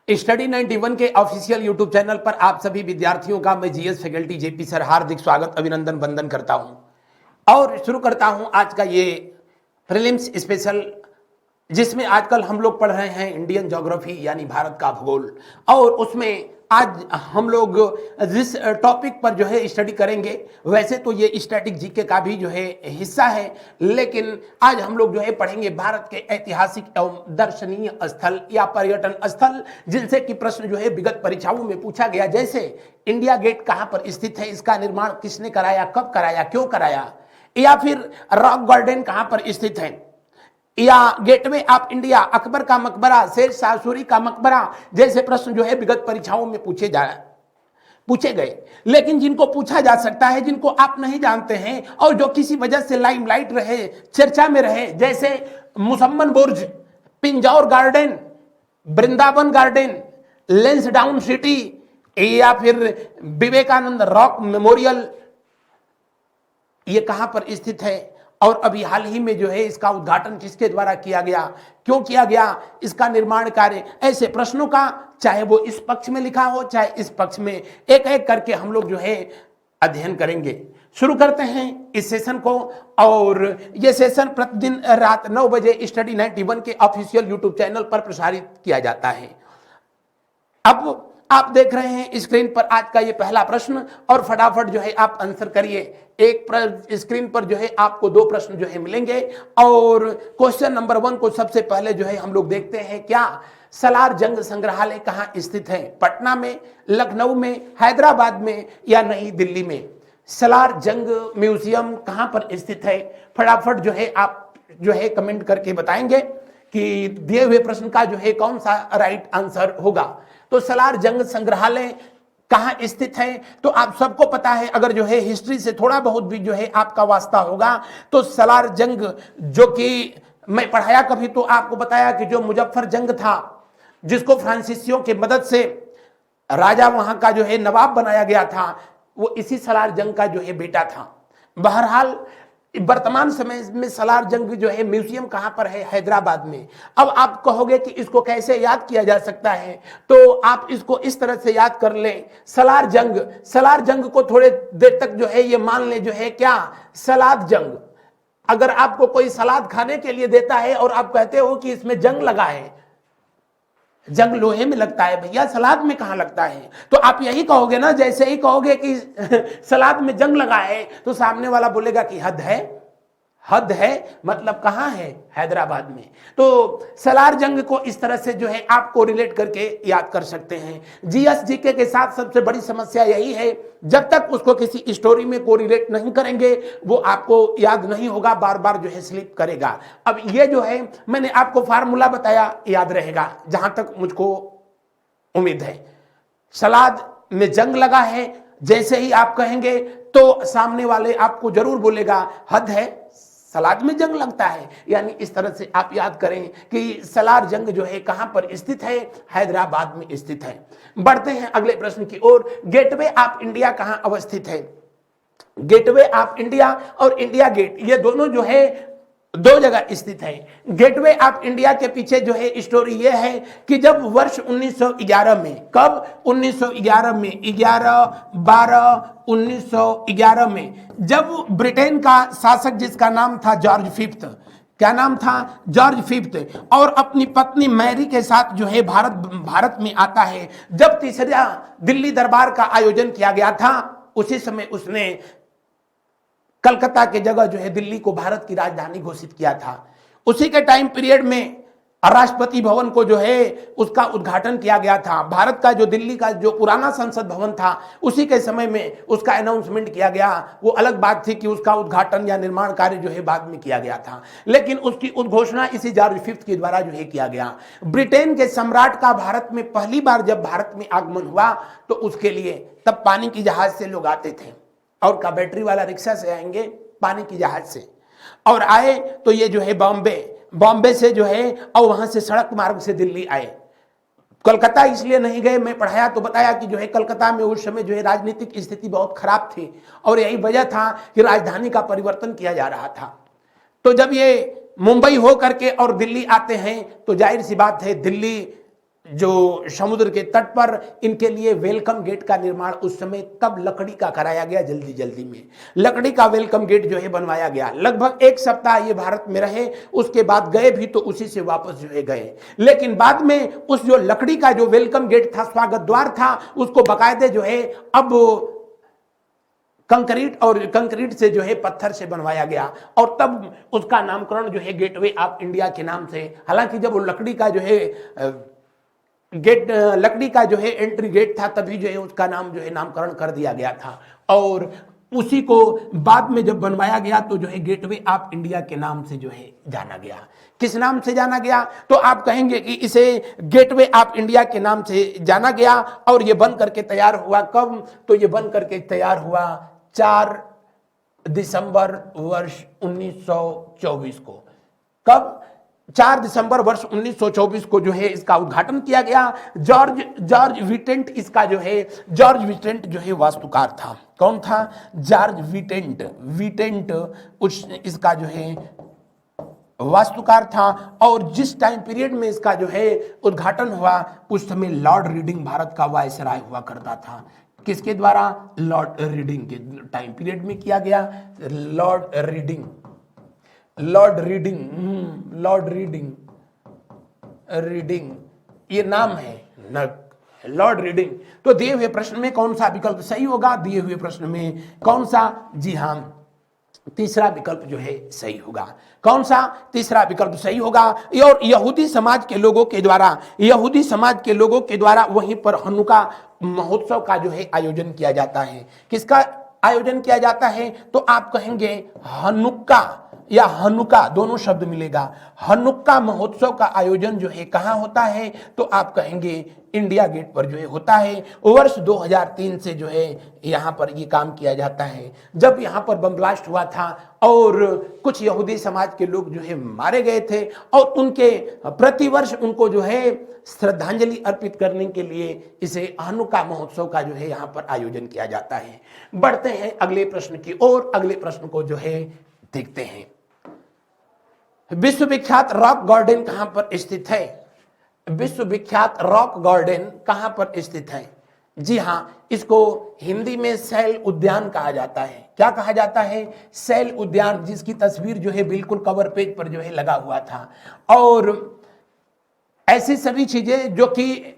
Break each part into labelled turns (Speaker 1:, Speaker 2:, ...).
Speaker 1: Study 91 के official YouTube channel पर आप सभी विद्यार्थियों का मैं जीएस फैकल्टी जेपी सर हार्दिक स्वागत अभिनंदन वंदन करता हूं और शुरू करता हूं आज का ये प्रीलिम्स स्पेशल, जिसमें आजकल हम लोग पढ़ रहे हैं इंडियन ज्योग्राफी यानी भारत का भूगोल। और उसमें आज हम लोग जिस टॉपिक पर जो है स्टडी करेंगे, वैसे तो ये स्टैटिक जीके का भी जो है हिस्सा है, लेकिन आज हम लोग जो है पढ़ेंगे भारत के ऐतिहासिक एवं दर्शनीय स्थल या पर्यटन स्थल, जिनसे कि प्रश्न जो है विगत परीक्षाओं में पूछा गया। जैसे इंडिया गेट कहाँ पर स्थित है, इसका निर्माण किसने कराया, कब कराया, क्यों कराया, या फिर रॉक गार्डन कहाँ पर स्थित है, या गेटवे ऑफ इंडिया, अकबर का मकबरा, शेर शाह सूरी का मकबरा, जैसे प्रश्न जो है विगत परीक्षाओं में पूछे गए। लेकिन जिनको पूछा जा सकता है, जिनको आप नहीं जानते हैं और जो किसी वजह से लाइमलाइट रहे, चर्चा में रहे, जैसे Musamman Burj, Pinjore garden, Vrindavan garden, Lansdowne city, या फिर विवेकानंद रॉक मेमोरियल, ये कहां पर स्थित है और अभी हाल ही में जो है इसका उद्घाटन किसके द्वारा किया गया, क्यों किया गया, इसका निर्माण कार्य, ऐसे प्रश्नों का चाहे वो इस पक्ष में लिखा हो चाहे इस पक्ष में, एक एक करके हम लोग जो है अध्ययन करेंगे। शुरू करते हैं इस सेशन को। और यह सेशन प्रतिदिन रात 9 बजे स्टडी 91 के ऑफिशियल यूट्यूब चैनल पर प्रसारित किया जाता है। अब आप देख रहे हैं स्क्रीन पर आज का ये पहला प्रश्न और फटाफट जो है आप आंसर करिए। एक स्क्रीन पर जो है आपको 2 प्रश्न जो है मिलेंगे और क्वेश्चन नंबर 1 को सबसे पहले जो है हम लोग देखते हैं। क्या सलार जंग संग्रहालय कहाँ स्थित है? पटना में, लखनऊ में, हैदराबाद में या नई दिल्ली में? सलार जंग म्यूजियम कहाँ पर स्थित है? फटाफट जो है आप जो है कमेंट करके बताएंगे कि दिए हुए प्रश्न का जो है कौन सा राइट आंसर होगा। तो सलार जंग संग्रहालय कहां स्थित है तो आप सबको पता है, अगर जो है हिस्ट्री से थोड़ा बहुत भी जो है आपका वास्ता होगा तो सलार जंग, जो कि मैं पढ़ाया कभी तो आपको बताया कि जो मुजफ्फर जंग था, जिसको फ्रांसीसियों की मदद से राजा वहां का जो है नवाब बनाया गया था, वो इसी सलार जंग का जो है बेटा था। बहरहाल वर्तमान समय में सलार जंग जो है म्यूजियम कहां पर है? हैदराबाद में। अब आप कहोगे कि इसको कैसे याद किया जा सकता है, तो आप इसको इस तरह से याद कर लें। सलार जंग को थोड़े देर तक जो है ये मान ले जो है क्या, सलाद जंग। अगर आपको कोई सलाद खाने के लिए देता है और आप कहते हो कि इसमें जंग लगा है, जंग लोहे में लगता है भैया, सलाद में कहां लगता है? तो आप यही कहोगे ना, जैसे ही कहोगे कि सलाद में जंग लगा है तो सामने वाला बोलेगा कि हद है, मतलब कहां है? हैदराबाद में। तो सलार जंग को इस तरह से जो है आपको रिलेट करके याद कर सकते हैं। जीएस जीके के साथ सबसे बड़ी समस्या यही है, जब तक उसको किसी स्टोरी में कोरिलेट नहीं करेंगे वो आपको याद नहीं होगा, बार बार जो है स्लिप करेगा। अब ये जो है मैंने आपको फार्मूला बताया, याद रहेगा जहां तक मुझको उम्मीद है। सलाद में जंग लगा है, जैसे ही आप कहेंगे तो सामने वाले आपको जरूर बोलेगा हद है, सलाद में जंग लगता है। यानी इस तरह से आप याद करें कि सलार जंग जो है कहां पर स्थित है? हैदराबाद में स्थित है। बढ़ते हैं अगले प्रश्न की ओर। गेटवे ऑफ इंडिया कहां अवस्थित है? गेटवे ऑफ इंडिया और इंडिया गेट, ये दोनों जो है 2 जगह स्थित है। गेटवे ऑफ इंडिया के पीछे जो है स्टोरी ये है कि जब वर्ष 1911 में, कब? 1911 में, 11/12/1911 में, जब ब्रिटेन का शासक जिसका नाम था जॉर्ज फिफ्थ, क्या नाम था? जॉर्ज फिफ्थ, और अपनी पत्नी मैरी के साथ जो है भारत में आता है। जब तीसरा दिल्ली दरबार का आयोजन किया गया था, उसी समय उसने कलकत्ता के जगह जो है दिल्ली को भारत की राजधानी घोषित किया था। उसी के टाइम पीरियड में राष्ट्रपति भवन को जो है उसका उद्घाटन किया गया था। भारत का जो दिल्ली का जो पुराना संसद भवन था, उसी के समय में उसका अनाउंसमेंट किया गया। वो अलग बात थी कि उसका उद्घाटन या निर्माण कार्य जो है बाद में किया गया था, लेकिन उसकी उद्घोषणा इसी जॉर्ज फिफ्थ के द्वारा जो है किया गया। ब्रिटेन के सम्राट का भारत में पहली बार जब भारत में आगमन हुआ तो उसके लिए तब पानी की जहाज से लोग आते थे, और का बैटरी वाला रिक्शा से आएंगे, पानी की जहाज से, और आए तो ये जो है बॉम्बे से जो है और वहां से सड़क मार्ग से दिल्ली आए। कलकत्ता इसलिए नहीं गए, मैं पढ़ाया तो बताया कि जो है कलकत्ता में उस समय जो है राजनीतिक स्थिति बहुत खराब थी और यही वजह था कि राजधानी का परिवर्तन किया जा रहा था। तो जब ये मुंबई हो करके और दिल्ली आते हैं तो जाहिर सी बात है दिल्ली जो समुद्र के तट पर इनके लिए वेलकम गेट का निर्माण उस समय तब लकड़ी का कराया गया, जल्दी जल्दी में लकड़ी का वेलकम गेट जो है बनवाया गया। लगभग एक सप्ताह ये भारत में रहे, उसके बाद गए भी तो उसी से वापस जो है गए। लेकिन बाद में उस जो लकड़ी का जो वेलकम गेट था, स्वागत द्वार था, उसको बाकायदे जो है अब कंक्रीट से जो है पत्थर से बनवाया गया और तब उसका नामकरण जो है गेटवे ऑफ इंडिया के नाम से। हालांकि जब वो लकड़ी का जो है लकड़ी का जो है एंट्री गेट था, तभी जो है उसका नाम जो है नामकरण कर दिया गया था और उसी को बाद में जब बनवाया गया तो जो है गेटवे ऑफ इंडिया के नाम से जो है जाना गया। किस नाम से जाना गया? तो आप कहेंगे कि इसे गेटवे ऑफ इंडिया के नाम से जाना गया। और ये बन करके तैयार हुआ कब? तो ये बन करके तैयार हुआ 4 दिसंबर वर्ष 1924 को। कब? 4 दिसंबर वर्ष 1924 को जो है इसका उद्घाटन किया गया। जॉर्ज विटेंट इसका जो है जो है वास्तुकार था। कौन था? जॉर्ज विटेंट इसका जो है वास्तुकार था। और जिस टाइम पीरियड में इसका जो है उद्घाटन हुआ उस समय लॉर्ड रीडिंग भारत का वायसराय हुआ करता था। किसके द्वारा? लॉर्ड रीडिंग के टाइम पीरियड में किया गया। रीडिंग ये नाम है लॉर्ड रीडिंग। तो दिए हुए प्रश्न में कौन सा विकल्प सही होगा? दिए हुए प्रश्न में कौन सा? जी हां, तीसरा विकल्प जो है सही होगा। कौन सा? तीसरा विकल्प सही होगा। और यहूदी समाज के लोगों के द्वारा वहीं पर हनुका महोत्सव का जो है आयोजन किया जाता है। किसका आयोजन किया जाता है? तो आप कहेंगे हनुक्का या हनुका, दोनों शब्द मिलेगा। हनुक्का महोत्सव का आयोजन जो है कहां होता है? तो आप कहेंगे इंडिया गेट पर जो है होता है। वर्ष 2003 से जो है यहां पर ये काम किया जाता है। जब यहां पर बम ब्लास्ट हुआ था और कुछ यहूदी समाज के लोग जो है मारे गए थे और उनके प्रतिवर्ष उनको जो है श्रद्धांजलि अर्पित करने के लिए इसे हनुका महोत्सव का जो है यहां पर आयोजन किया जाता है। बढ़ते हैं अगले प्रश्न की ओर। अगले प्रश्न को जो है देखते हैं। विश्वविख्यात रॉक गार्डन कहां पर स्थित है? विश्वविख्यात रॉक गार्डन कहां पर स्थित है? जी हां, इसको हिंदी में शैल उद्यान कहा जाता है। क्या कहा जाता है? शैल उद्यान, जिसकी तस्वीर जो है बिल्कुल कवर पेज पर जो है लगा हुआ था। और ऐसी सभी चीजें जो कि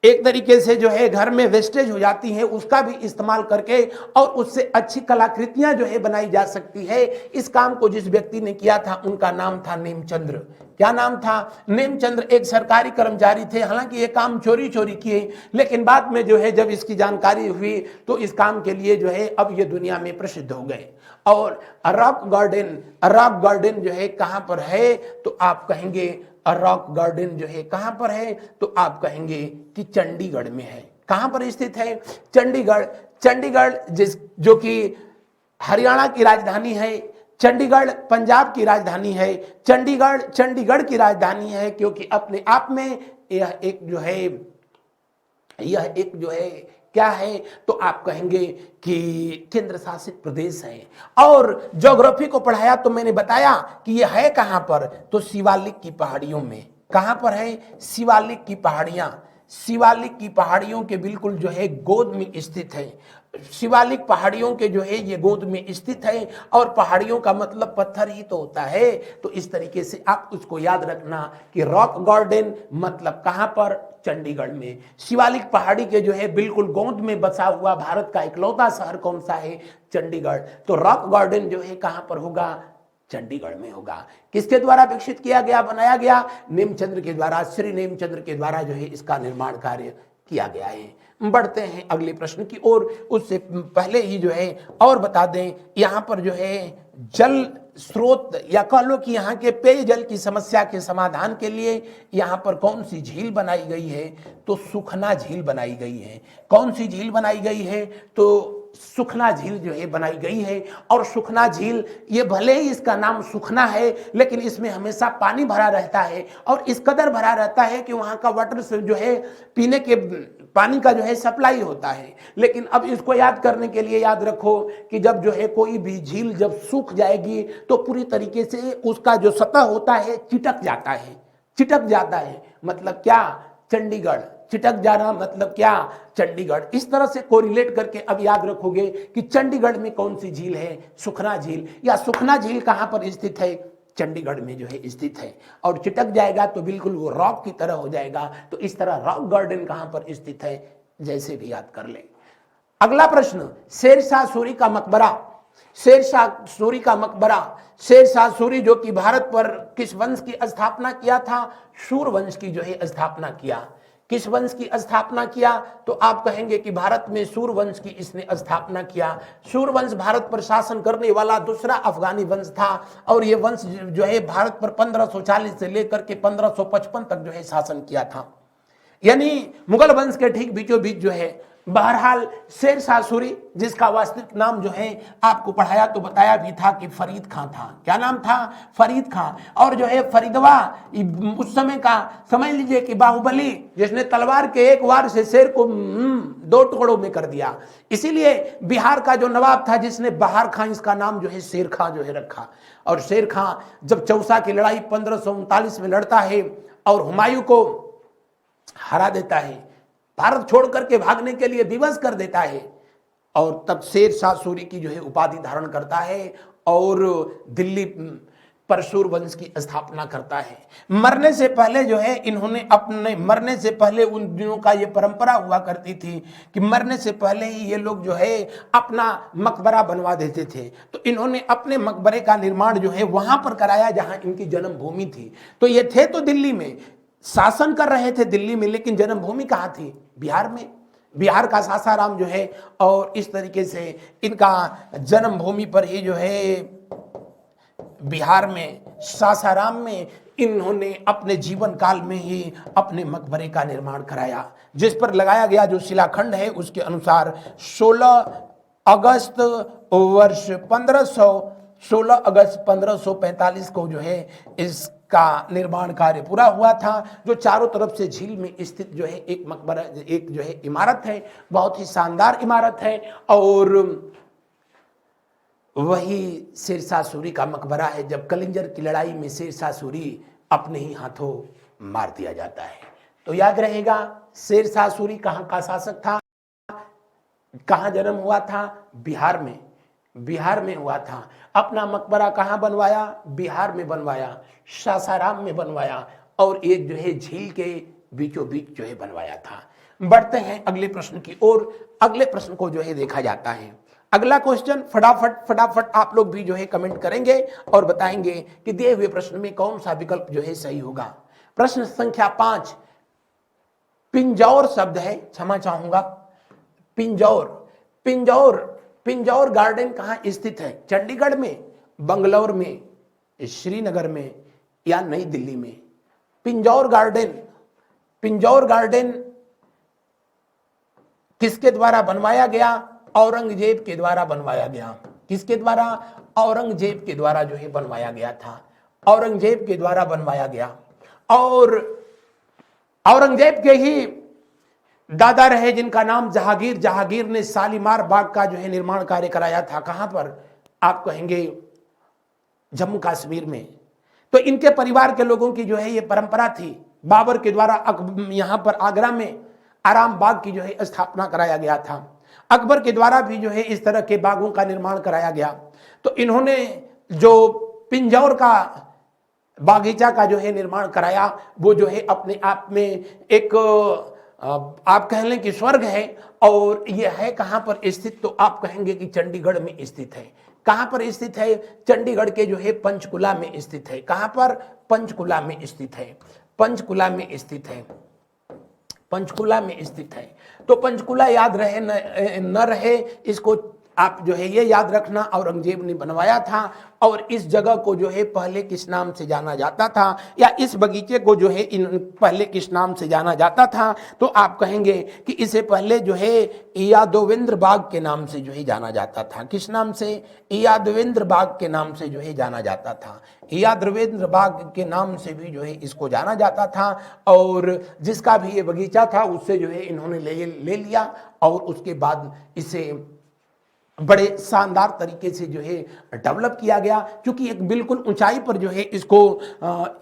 Speaker 1: एक तरीके से जो है घर में वेस्टेज हो जाती है, उसका भी इस्तेमाल करके और उससे अच्छी कलाकृतियां जो है बनाई जा सकती है। इस काम को जिस व्यक्ति ने किया था उनका नाम था नेमचंद्र। क्या नाम था? नेमचंद्र एक सरकारी कर्मचारी थे। हालांकि ये काम चोरी किए, लेकिन बाद में जो है जब इसकी जानकारी हुई तो इस काम के लिए जो है अब ये दुनिया में प्रसिद्ध हो गए। और रॉक गार्डन जो है कहां पर है? तो आप कहेंगे रॉक गार्डन जो है कहां पर है? तो आप कहेंगे कि चंडीगढ़ में है। कहां पर स्थित है? चंडीगढ़ जो कि हरियाणा की राजधानी है। चंडीगढ़ पंजाब की राजधानी है। चंडीगढ़ की राजधानी है क्योंकि अपने आप में यह एक जो है क्या है? तो आप कहेंगे कि केंद्र शासित प्रदेश है। और ज्योग्राफी को पढ़ाया तो मैंने बताया कि यह है कहां पर? तो शिवालिक की पहाड़ियों में। कहां पर है? शिवालिक की पहाड़ियों के बिल्कुल जो है गोद में स्थित है। शिवालिक पहाड़ियों के जो है ये गोद में स्थित है। और पहाड़ियों का मतलब पत्थर ही तो होता है। तो इस तरीके से आप उसको याद रखना कि रॉक गार्डन मतलब कहां पर? चंडीगढ़ में। शिवालिक पहाड़ी के जो है बिल्कुल गोद में बसा हुआ भारत का इकलौता शहर कौन सा है? चंडीगढ़। तो रॉक गार्डन जो है कहां पर होगा? चंडीगढ़ में होगा। किसके द्वारा विकसित किया गया, बनाया गया? नेमचंद्र के द्वारा, श्री नेमचंद्र के द्वारा जो है इसका निर्माण कार्य किया गया है। बढ़ते हैं अगले प्रश्न की ओर। उससे पहले ही जो है और बता दें, यहां पर जो है जल स्रोत या कह लो कि यहाँ के पेयजल की समस्या के समाधान के लिए यहाँ पर कौन सी झील बनाई गई है? तो सुखना झील बनाई गई है। कौन सी झील बनाई गई है? तो सुखना झील जो है बनाई गई है। और सुखना झील, ये भले ही इसका नाम सुखना है लेकिन इसमें हमेशा पानी भरा रहता है और इस कदर भरा रहता है कि वहाँ का वाटर से जो है पीने के पानी का जो है सप्लाई होता है। लेकिन अब इसको याद करने के लिए याद रखो कि जब जो है कोई भी झील जब सूख जाएगी तो पूरी तरीके से उसका जो सतह होता है चिटक जाता है। मतलब क्या? चंडीगढ़, चिटक जाना मतलब क्या, चंडीगढ़। इस तरह से कोरिलेट करके अब याद रखोगे कि चंडीगढ़ में कौन सी झील है, सुखना झील, या सुखना झील कहां पर स्थित है, चंडीगढ़ में जो है स्थित है। और चिटक जाएगा तो बिल्कुल वो रॉक की तरह हो जाएगा, तो इस तरह रॉक गार्डन कहां पर स्थित है, जैसे भी याद कर ले। अगला प्रश्न, शेरशाह सूरी का मकबरा। शेरशाह सूरी का मकबरा, शेरशाह सूरी जो कि भारत पर किस वंश की स्थापना किया था, सूर वंश की जो है स्थापना किया। किस वंश की स्थापना किया, तो आप कहेंगे कि भारत में सूर वंश की इसने स्थापना किया। सूर वंश भारत पर शासन करने वाला दूसरा अफगानी वंश था, और यह वंश जो है भारत पर 1540 से लेकर के 1555 तक जो है शासन किया था, यानी मुगल वंश के ठीक बीचों बीच जो है। बहरहाल शेरशाह सूरी, जिसका वास्तविक नाम जो है आपको पढ़ाया तो बताया भी था कि फरीद खां था। क्या नाम था, फरीद खां। और जो है फरीदवा, उस समय का समझ लीजिए कि बाहुबली, जिसने तलवार के एक वार से शेर को 2 टुकड़ों में कर दिया। इसीलिए बिहार का जो नवाब था, जिसने बहार खां, इसका नाम जो है शेर खां जो है रखा। और शेर खां जब चौसा की लड़ाई 1539 में लड़ता है और हुमायूं को हरा देता है, भारत छोड़ करके भागने के लिए विवश कर देता है, और तब शेरशाह सूरी की जो है उपाधि धारण करता है और दिल्ली पर सूर वंश की स्थापना करता है। मरने से पहले जो है इन्होंने अपने, मरने से पहले उन दिनों का ये परंपरा हुआ करती थी कि मरने से पहले ही ये लोग जो है अपना मकबरा बनवा देते थे। तो इन्होंने अपने मकबरे का निर्माण जो है वहां पर कराया जहां इनकी जन्मभूमि थी। तो ये थे तो दिल्ली में, शासन कर रहे थे दिल्ली में, लेकिन जन्मभूमि कहां थी, बिहार में। बिहार का सासाराम जो है, और इस तरीके से इनका जन्मभूमि पर ही जो है बिहार में सासाराम में इन्होंने अपने जीवन काल में ही अपने मकबरे का निर्माण कराया, जिस पर लगाया गया जो शिलाखंड है उसके अनुसार 16 अगस्त 1545 को जो है इसका निर्माण कार्य पूरा हुआ था, जो चारों तरफ से झील में स्थित जो है एक मकबरा, एक जो है इमारत है, बहुत ही शानदार इमारत है। और वही शेरशाह सूरी का मकबरा है जब कलिंजर की लड़ाई में शेरशाह सूरी अपने ही हाथों मार दिया जाता है। तो याद रहेगा शेरशाह सूरी कहां का शासक था, कहां जन्म हुआ था, बिहार में, बिहार में हुआ था। अपना मकबरा कहां बनवाया, बिहार में बनवाया, सासाराम में बनवाया, और एक जो है झील के बीचों बीच जो है बनवाया था। बढ़ते हैं अगले प्रश्न की ओर। अगले प्रश्न को जो है देखा जाता है। अगला क्वेश्चन फटाफट आप लोग भी जो है कमेंट करेंगे और बताएंगे कि दिए हुए प्रश्न में कौन सा विकल्प जो है सही होगा। प्रश्न संख्या 5, पिंजौर शब्द है, क्षमा चाहूंगा, पिंजौर। पिंजौर, पिंजौर गार्डन कहां स्थित है, चंडीगढ़ में, बंगलौर में, श्रीनगर में, या नई दिल्ली में। पिंजौर गार्डन, पिंजौर गार्डन किसके द्वारा बनवाया गया, औरंगजेब के द्वारा बनवाया गया। किसके द्वारा, औरंगजेब के द्वारा जो है बनवाया गया था, औरंगजेब के द्वारा बनवाया गया। और औरंगजेब के ही दादा रहे जिनका नाम जहांगीर, जहांगीर ने शालीमार बाग का जो है निर्माण कार्य कराया था। कहां पर, आप कहेंगे जम्मू कश्मीर में। तो इनके परिवार के लोगों की जो है ये परंपरा थी। बाबर के द्वारा यहां पर आगरा में आराम बाग की जो है स्थापना कराया गया था। अकबर के द्वारा भी जो है इस तरह के बागों का निर्माण कराया गया। तो इन्होंने जो पिंजौर का बागीचा का जो है निर्माण कराया, वो जो है अपने आप में एक आप कह लें कि स्वर्ग है। और यह है कहां पर स्थित, तो आप कहेंगे कि चंडीगढ़ में स्थित है। कहां पर स्थित है, चंडीगढ़ के जो है पंचकुला में स्थित है। कहां पर, पंचकुला में स्थित है, पंचकुला में स्थित है, पंचकुला में स्थित है। तो पंचकुला याद रहे न रहे, इसको आप जो है ये याद रखना, औरंगजेब ने बनवाया था। और इस जगह को जो है पहले किस नाम से जाना जाता था, या इस बगीचे को जो है पहले किस नाम से जाना जाता था, तो आप कहेंगे कि इसे पहले जो है यादवेंद्र बाग के नाम से जो है जाना जाता था। किस नाम से, यादवेंद्र बाग के नाम से जो है जाना जाता था। यादवेंद्र बाग के नाम से भी जो है इसको जाना जाता था। और जिसका भी ये बगीचा था उससे जो है इन्होंने ले लिया, और उसके बाद इसे बड़े शानदार तरीके से जो है डेवलप किया गया, क्योंकि एक बिल्कुल ऊंचाई पर जो है इसको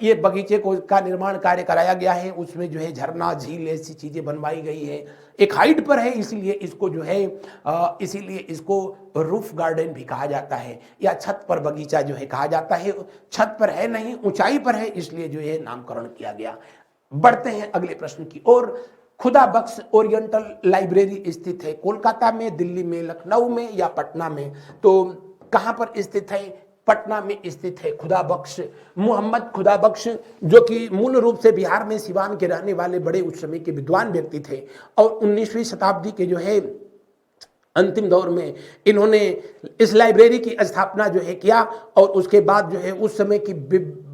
Speaker 1: ये बगीचे को का निर्माण कार्य कराया गया है। उसमें जो है झरना, झील ऐसी चीजें बनवाई गई है। एक हाइट पर है, इसीलिए इसको जो है इसीलिए इसको रूफ गार्डन भी कहा जाता है, या छत पर बगीचा जो है कहा जाता है। छत पर है नहीं, ऊंचाई पर है, इसलिए जो है नामकरण किया गया। बढ़ते हैं अगले प्रश्न की ओर। खुदा बख्श ओरिएंटल लाइब्रेरी स्थित है कोलकाता में, दिल्ली में, लखनऊ में या पटना में? तो कहां पर स्थित है? पटना में स्थित है खुदा बख्श। मोहम्मद खुदा बख्श, जो कि मूल रूप से बिहार में सिवान के रहने वाले बड़े उस समय के विद्वान व्यक्ति थे, और 19वीं शताब्दी के जो है अंतिम दौर में इन्होंने इस लाइब्रेरी की स्थापना जो है किया, और उसके बाद जो है उस समय की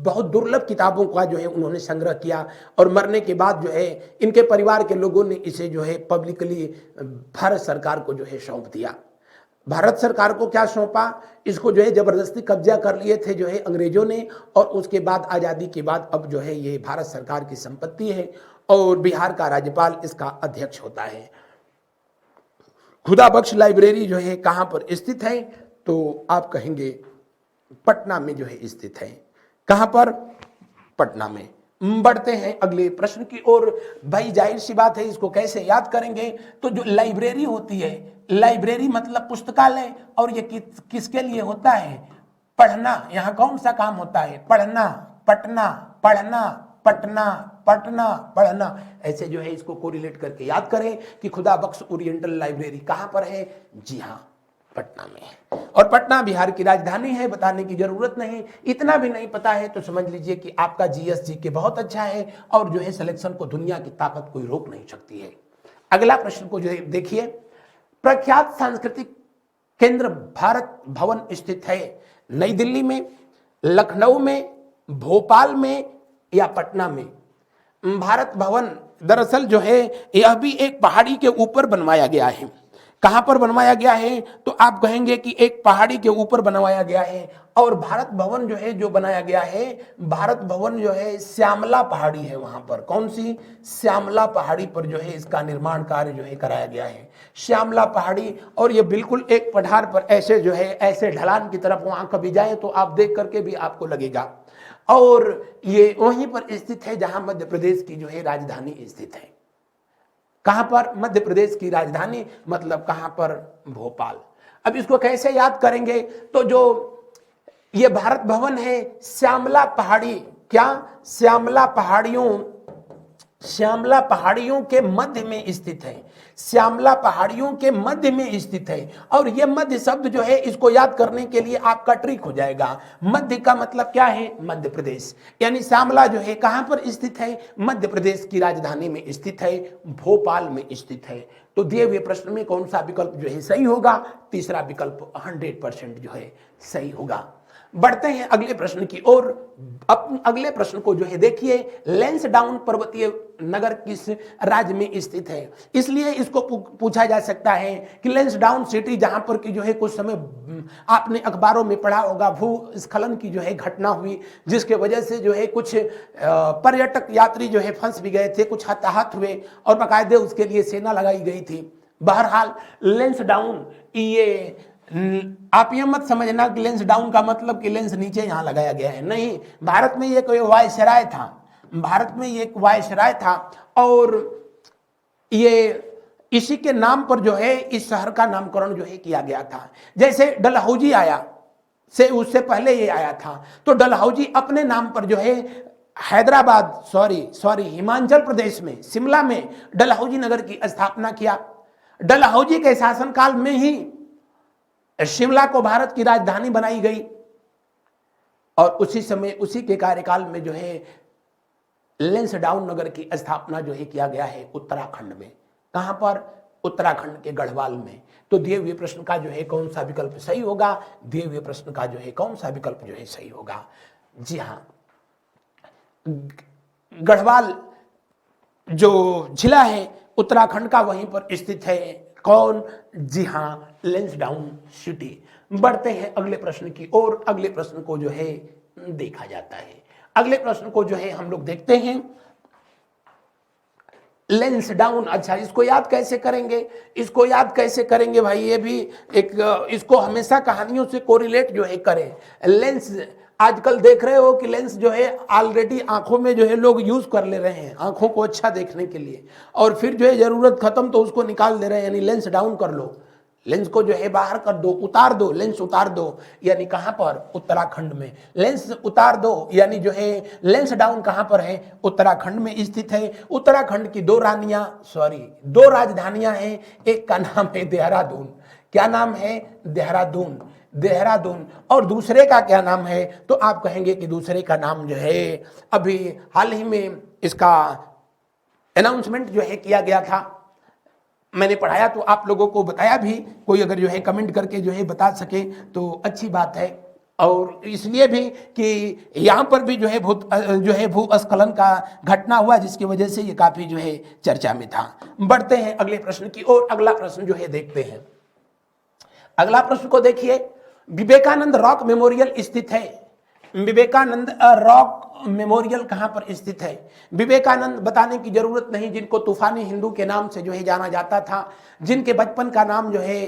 Speaker 1: बहुत दुर्लभ किताबों का जो है उन्होंने संग्रह किया, और मरने के बाद जो है इनके परिवार के लोगों ने इसे जो है पब्लिकली भारत सरकार को जो है सौंप दिया। भारत सरकार को क्या सौंपा? इसको जो है जबरदस्ती कब्जा कर लिए थे जो है अंग्रेजों ने, और उसके बाद आज़ादी के बाद अब जो है ये भारत सरकार की संपत्ति है, और बिहार का राज्यपाल इसका अध्यक्ष होता है। खुदा बख्श लाइब्रेरी जो है कहां पर स्थित है? तो आप कहेंगे पटना में जो है स्थित है। कहां पर? पटना में। बढ़ते हैं अगले प्रश्न की ओर। भाई जाहिर सी बात है, इसको कैसे याद करेंगे? तो जो लाइब्रेरी होती है, लाइब्रेरी मतलब पुस्तकालय, और ये किसके लिए होता है? पढ़ना। यहाँ कौन सा काम होता है? पढ़ना, पटना, पढ़ना, पटना, पटना, पढ़ना। ऐसे जो है इसको कोरिलेट करके याद करें कि खुदा बख्श ओरिएंटल लाइब्रेरी कहां पर है? जी हाँ, पटना में। और पटना बिहार की राजधानी है, बताने की जरूरत नहीं। इतना भी नहीं पता है तो समझ लीजिए कि आपका जीएस जीके बहुत अच्छा है, और जो है सिलेक्शन को दुनिया की ताकत कोई रोक नहीं सकती है। अगला प्रश्न को जो है देखिए। प्रख्यात सांस्कृतिक केंद्र भारत भवन स्थित है नई दिल्ली में, लखनऊ में, भोपाल में या पटना में? भारत भवन दरअसल जो है यह भी एक पहाड़ी के ऊपर बनवाया गया है। कहां पर बनवाया गया है? तो आप कहेंगे कि एक पहाड़ी के ऊपर बनवाया गया है। और भारत भवन जो है जो बनाया गया है, भारत भवन जो है श्यामला पहाड़ी है वहां पर। कौन सी? श्यामला पहाड़ी पर जो है इसका निर्माण कार्य जो है कराया गया है, श्यामला पहाड़ी। और ये बिल्कुल एक पठार पर ऐसे जो है ऐसे ढलान की तरफ वहां कभी जाए तो आप देख करके भी आपको लगेगा। और ये वहीं पर स्थित है जहां मध्य प्रदेश की जो है राजधानी स्थित है। कहां पर? मध्य प्रदेश की राजधानी मतलब कहां पर? भोपाल। अब इसको कैसे याद करेंगे? तो जो ये भारत भवन है, श्यामला पहाड़ी, क्या श्यामला पहाड़ियों के मध्य में स्थित है। श्यामला पहाड़ियों के मध्य में स्थित है। और यह मध्य शब्द जो है इसको याद करने के लिए आपका ट्रिक हो जाएगा। मध्य का मतलब क्या है? मध्य प्रदेश। यानी श्यामला जो है कहां पर स्थित है? मध्य प्रदेश की राजधानी में स्थित है, भोपाल में स्थित है। तो दिए हुए प्रश्न में कौन सा विकल्प जो है सही होगा? तीसरा विकल्प 100% जो है सही होगा। बढ़ते हैं अगले प्रश्न की ओर। अब अगले प्रश्न को जो है देखिए। लैंसडाउन पर्वतीय नगर किस राज्य में स्थित है? इसलिए इसको पूछा जा सकता है कि लैंसडाउन सिटी, जहां पर की जो है कुछ समय आपने अखबारों में पढ़ा होगा भूस्खलन की जो है घटना हुई, जिसके वजह से जो है कुछ पर्यटक यात्री जो है फंस भी गए थे, कुछ हताहत हुए, और बाकायदे उसके लिए सेना लगाई गई थी। बहरहाल लैंसडाउन, ये आप ये मत समझना कि लेंस डाउन का मतलब कि लेंस नीचे यहां लगाया गया है, नहीं। भारत में ये कोई वायसराय था, भारत में ये एक वायसराय था, और ये इसी के नाम पर जो है इस शहर का नामकरण जो है किया गया था। जैसे डलहौजी आया से उससे पहले ये आया था, तो डलहौजी अपने नाम पर जो है हैदराबाद सॉरी हिमाचल प्रदेश में शिमला में डलहौजी नगर की स्थापना किया। डलहौजी के शासनकाल में ही शिमला को भारत की राजधानी बनाई गई, और उसी समय उसी के कार्यकाल में जो है लैंसडाउन नगर की स्थापना जो है किया गया है उत्तराखंड में। कहां पर? उत्तराखंड के गढ़वाल में। तो दिए हुए प्रश्न का जो है कौन सा विकल्प सही होगा? दिए हुए प्रश्न का जो है कौन सा विकल्प जो है सही होगा? जी हां, गढ़वाल जो जिला है उत्तराखंड का वहीं पर स्थित है। कौन? जी हां, लैंसडाउन सिटी। बढ़ते हैं अगले प्रश्न की ओर। अगले प्रश्न को जो है देखा जाता है। अगले प्रश्न को जो है हम लोग देखते हैं। Lens down. अच्छा, इसको याद कैसे करेंगे? इसको याद कैसे करेंगे भाई? ये भी एक, इसको हमेशा कहानियों से कोरिलेट जो है करें। लेंस, आजकल देख रहे हो कि लेंस जो है ऑलरेडी आंखों में जो है लोग यूज कर ले रहे हैं आंखों को अच्छा देखने के लिए, और फिर जो है जरूरत खत्म तो उसको निकाल दे रहे हैं। यानी लेंस डाउन कर लो, लेंस को जो है बाहर कर दो, उतार दो, लेंस उतार दो। यानी कहां पर? उत्तराखंड में। लेंस उतार दो यानी जो है लेंस डाउन कहां पर है? उत्तराखंड में स्थित है। उत्तराखंड की दो राजधानियां हैं। एक का नाम है देहरादून। क्या नाम है? देहरादून। देहरादून। और दूसरे का क्या नाम है? तो आप कहेंगे कि दूसरे का नाम जो है अभी हाल ही में इसका अनाउंसमेंट जो है किया गया था। मैंने पढ़ाया तो आप लोगों को बताया भी। कोई अगर जो है कमेंट करके जो है बता सके तो अच्छी बात है। और इसलिए भी कि यहाँ पर भी जो है भूस्खलन का घटना हुआ, जिसकी वजह से ये काफी जो है चर्चा में था। बढ़ते हैं अगले प्रश्न की ओर। अगला प्रश्न जो है देखते हैं। अगला प्रश्न को देखिए। विवेकानंद रॉक मेमोरियल स्थित है। विवेकानंद रॉक मेमोरियल कहां पर स्थित है? विवेकानंद बताने की जरूरत नहीं, जिनको तूफानी हिंदू के नाम से जो है जाना जाता था, जिनके बचपन का नाम जो है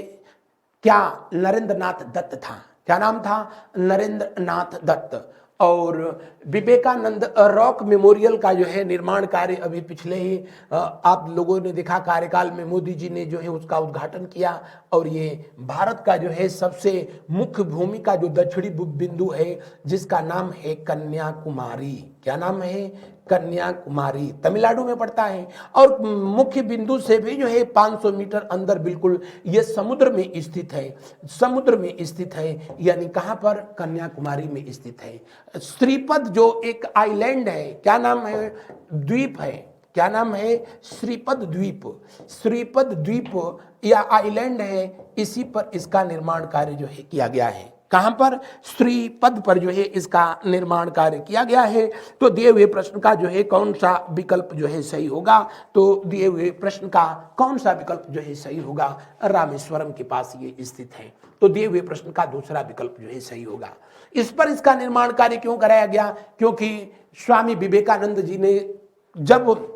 Speaker 1: क्या? नरेंद्र नाथ दत्त था। क्या नाम था? नरेंद्र नाथ दत्त। और विवेकानंद रॉक मेमोरियल का जो है निर्माण कार्य अभी पिछले ही आप लोगों ने देखा कार्यकाल में मोदी जी ने जो है उसका उद्घाटन किया। और ये भारत का जो है सबसे मुख्य भूमि का जो दक्षिणी बिंदु है, जिसका नाम है कन्याकुमारी। क्या नाम है? कन्याकुमारी। तमिलनाडु में पड़ता है। और मुख्य बिंदु से भी जो है 500 मीटर अंदर बिल्कुल ये समुद्र में स्थित है। समुद्र में स्थित है। यानी कहां पर? कन्याकुमारी में स्थित है। श्रीपद जो एक आइलैंड है, क्या नाम है? द्वीप है। क्या नाम है? श्रीपद द्वीप। श्रीपद द्वीप या आइलैंड है, इसी पर इसका निर्माण कार्य जो है किया गया है। कहां पर? श्रीपद पर जो है इसका निर्माण कार्य किया गया है। तो दिए हुए प्रश्न का जो है कौन सा विकल्प जो है सही होगा? तो दिए हुए प्रश्न का कौन सा विकल्प जो है सही होगा? रामेश्वरम के पास ये स्थित है। तो दिए हुए प्रश्न का दूसरा विकल्प जो है सही होगा। इस पर इसका निर्माण कार्य क्यों कराया गया? क्योंकि स्वामी विवेकानंद जी ने, जब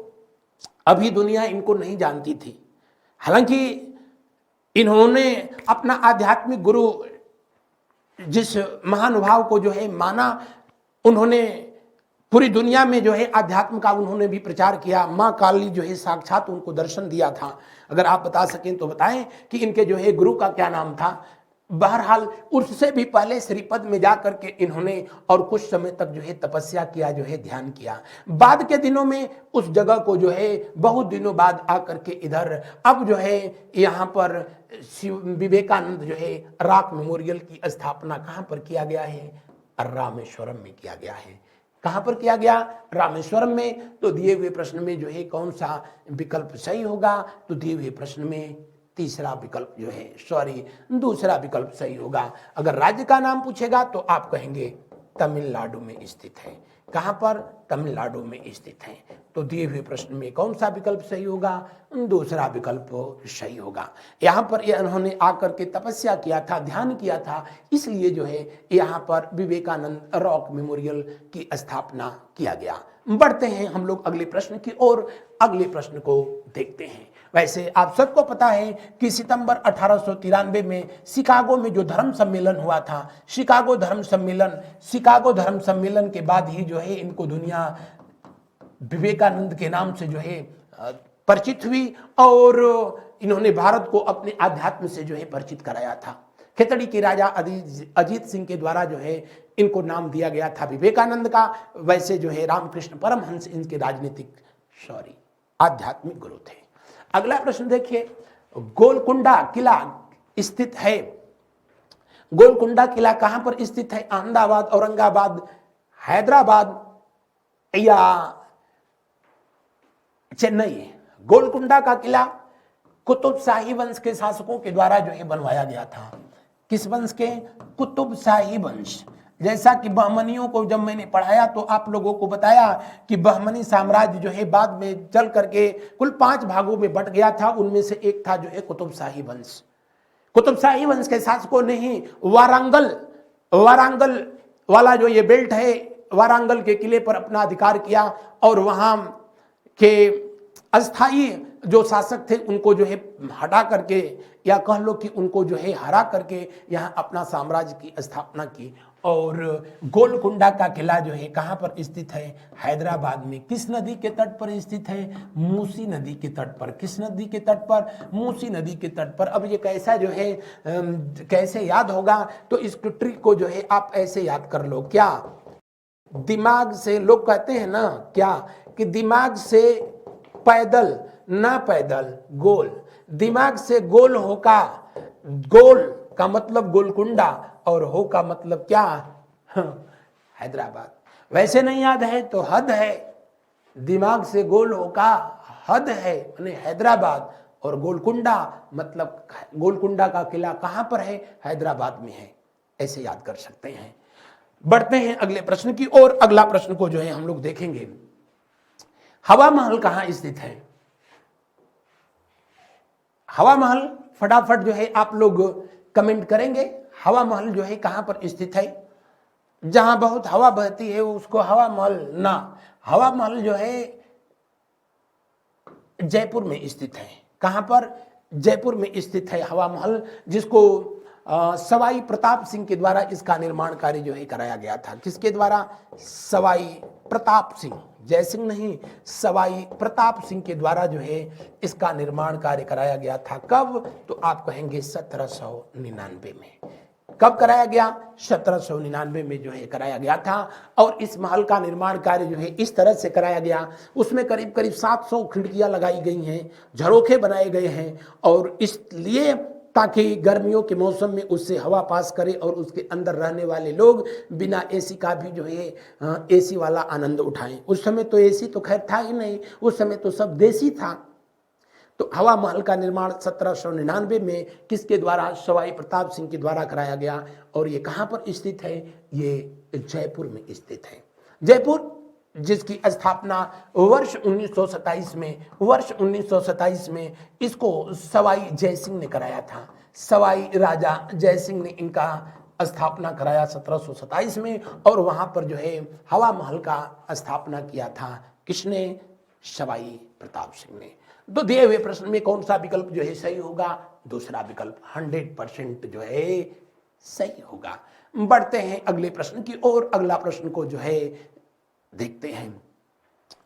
Speaker 1: अभी दुनिया इनको नहीं जानती थी, हालांकि इन्होंने अपना आध्यात्मिक गुरु जिस महानुभाव को जो है माना, उन्होंने पूरी दुनिया में जो है अध्यात्म का उन्होंने भी प्रचार किया। माँ काली जो है साक्षात उनको दर्शन दिया था। अगर आप बता सकें तो बताएं कि इनके जो है गुरु का क्या नाम था। बहरहाल उससे भी पहले श्रीपद में जाकर के इन्होंने और कुछ समय तक जो है तपस्या किया, जो है ध्यान किया। बाद के दिनों में उस जगह को जो है बहुत दिनों बाद आकर के इधर अब जो है यहाँ पर विवेकानंद जो है रॉक मेमोरियल की स्थापना कहाँ पर किया गया है? रामेश्वरम में किया गया है। कहां पर किया गया? रामेश्वरम में। तो दिए हुए प्रश्न में जो है कौन सा विकल्प सही होगा? तो दिए हुए प्रश्न में तीसरा विकल्प जो है दूसरा विकल्प सही होगा। अगर राज्य का नाम पूछेगा तो आप कहेंगे तमिलनाडु में स्थित है। कहां पर? तमिलनाडु में स्थित है। तो दिए हुए प्रश्न में कौन सा विकल्प सही होगा? दूसरा विकल्प सही होगा। यहां पर इन्होंने आकर के तपस्या किया था, ध्यान किया था, इसलिए जो है यहां पर विवेकानंद रॉक मेमोरियल की स्थापना किया गया। बढ़ते हैं हम लोग अगले प्रश्न की ओर। अगले प्रश्न को देखते हैं। वैसे आप सबको पता है कि सितंबर 1893 में शिकागो में जो धर्म सम्मेलन हुआ था, शिकागो धर्म सम्मेलन के बाद ही जो है इनको दुनिया विवेकानंद के नाम से जो है परिचित हुई। और इन्होंने भारत को अपने आध्यात्म से जो है परिचित कराया था। खेतड़ी के राजा अजीत सिंह के द्वारा जो है इनको नाम दिया गया था विवेकानंद का। वैसे जो है रामकृष्ण परमहंस इनके आध्यात्मिक गुरु थे। अगला प्रश्न देखिए। गोलकुंडा किला स्थित है। गोलकुंडा किला कहां पर स्थित है? अहमदाबाद, औरंगाबाद, हैदराबाद या चेन्नई? गोलकुंडा का किला कुतुब शाही वंश के शासकों के द्वारा जो है बनवाया गया था। किस वंश के? कुतुब शाही वंश। जैसा कि बहमनियों को जब मैंने पढ़ाया तो आप लोगों को बताया कि बहमनी साम्राज्य जो है बाद में चल करके कुल 5 भागों में बट गया था। उनमें से एक था जो है कुतुब शाही वंश। कुतुब शाही वंश के शासकों ने ही वारांगल वाला जो ये बेल्ट है, वारांगल के किले पर अपना अधिकार किया और वहां के अस्थाई जो शासक थे उनको जो है हटा करके, या कह लो कि उनको जो है हरा करके यहाँ अपना साम्राज्य की स्थापना की। और गोलकुंडा का किला जो है कहाँ पर स्थित है? हैदराबाद में। किस नदी के तट पर स्थित है? मूसी नदी के तट पर। किस नदी के तट पर? मूसी नदी के तट पर। अब ये कैसा जो है कैसे याद होगा? तो इस ट्रिक को जो है आप ऐसे याद कर लो। क्या दिमाग से, लोग कहते हैं ना क्या कि दिमाग से पैदल ना पैदल गोल, दिमाग से गोल होका, गोल का मतलब गोलकुंडा और हो का मतलब क्या? हैदराबाद। वैसे नहीं याद है तो हद है, दिमाग से गोल होका हद है यानी हैदराबाद, और गोलकुंडा मतलब गोलकुंडा का किला कहां पर है? हैदराबाद में है। ऐसे याद कर सकते हैं। बढ़ते हैं अगले प्रश्न की ओर। अगला प्रश्न को जो है हम लोग देखेंगे, हवा महल कहां स्थित है? हवा महल फटाफट जो है आप लोग कमेंट करेंगे। हवा महल जो है कहां पर स्थित है? जहां बहुत हवा बहती है उसको हवा महल ना, हवा महल जो है जयपुर में स्थित है। कहां पर? जयपुर में स्थित है हवा महल, जिसको सवाई प्रताप सिंह के द्वारा इसका निर्माण कार्य जो है कराया गया था। किसके द्वारा? सवाई प्रताप सिंह, जय सिंह नहीं, सवाई प्रताप सिंह के द्वारा जो है इसका निर्माण कार्य कराया गया था। कब? तो आप कहेंगे 1799 में। कब कराया गया? 1799 में जो है कराया गया था। और इस महल का निर्माण कार्य जो है इस तरह से कराया गया, उसमें करीब करीब 700 खिड़कियां लगाई गई हैं, झरोखे बनाए गए हैं, और इसलिए ताकि गर्मियों के मौसम में उससे हवा पास करे और उसके अंदर रहने वाले लोग बिना एसी का भी जो है एसी वाला आनंद उठाएं। उस समय तो एसी तो खैर था ही नहीं, उस समय तो सब देसी था। तो हवा महल का निर्माण 1799 में किसके द्वारा? सवाई प्रताप सिंह के द्वारा कराया गया। और ये कहाँ पर स्थित है? ये जयपुर में स्थित है। जयपुर जिसकी स्थापना वर्ष 1927 में, वर्ष 1927 में इसको सवाई जयसिंह ने कराया था। सवाई राजा जयसिंह ने इनका स्थापना कराया 1727 में, और वहां पर जो है हवा महल का स्थापना किया था। किसने? सवाई प्रताप सिंह ने। तो दिए हुए प्रश्न में कौन सा विकल्प जो है सही होगा? दूसरा विकल्प 100% जो है सही होगा। बढ़ते हैं अगले प्रश्न की ओर। अगला प्रश्न को जो है देखते हैं।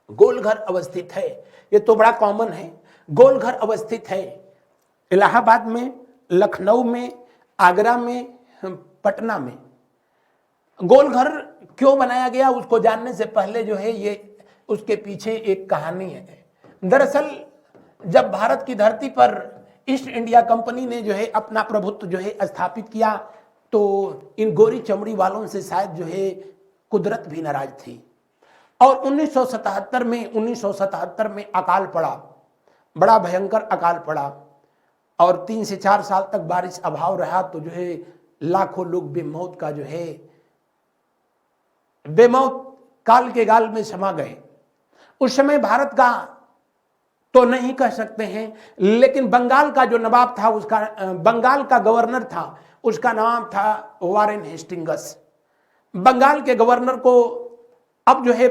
Speaker 1: गोलघर अवस्थित है, ये तो बड़ा कॉमन है। गोलघर अवस्थित है इलाहाबाद में, लखनऊ में, आगरा में, पटना में। गोलघर क्यों बनाया गया उसको जानने से पहले जो है ये उसके पीछे एक कहानी है। दरअसल जब भारत की धरती पर ईस्ट इंडिया कंपनी ने जो है अपना प्रभुत्व जो है स्थापित किया, तो इन गोरी चमड़ी वालों से शायद जो है कुदरत भी नाराज थी। और 1977 में अकाल पड़ा, बड़ा भयंकर अकाल पड़ा, और 3 से 4 साल तक बारिश अभाव रहा। तो जो है लाखों लोग बेमौत का जो है बेमौत काल के गाल में समा गए। उस समय भारत का तो नहीं कह सकते हैं, लेकिन बंगाल का जो नवाब था, उसका बंगाल का गवर्नर था, उसका नाम था वारेन हेस्टिंग्स। बंगाल के गवर्नर को अब जो है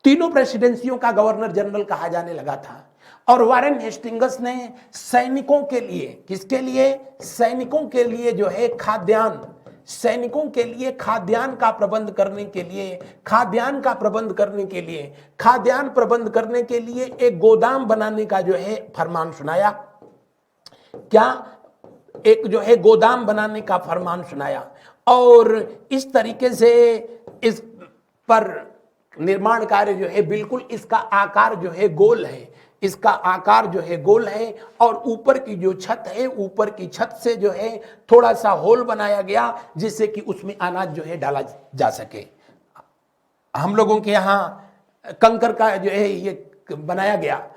Speaker 1: तीनों प्रेसिडेंसियों का गवर्नर जनरल कहा जाने लगा था। और वारेन हेस्टिंग्स ने सैनिकों के लिए, किसके लिए? सैनिकों के लिए जो है खाद्यान्न, सैनिकों के लिए खाद्यान्न का प्रबंध करने के लिए, खाद्यान्न का प्रबंध करने के लिए, खाद्यान्न प्रबंध करने के लिए एक गोदाम बनाने का जो है फरमान सुनाया। क्या? एक जो है गोदाम बनाने का फरमान सुनाया। और इस तरीके से इस पर निर्माण कार्य जो है बिल्कुल इसका आकार जो है गोल है, इसका आकार जो है गोल है। और ऊपर की जो छत है, ऊपर की छत से जो है थोड़ा सा होल बनाया गया जिससे कि उसमें अनाज जो है डाला जा सके। हम लोगों के यहाँ कंकर का जो है ये बनाया गया,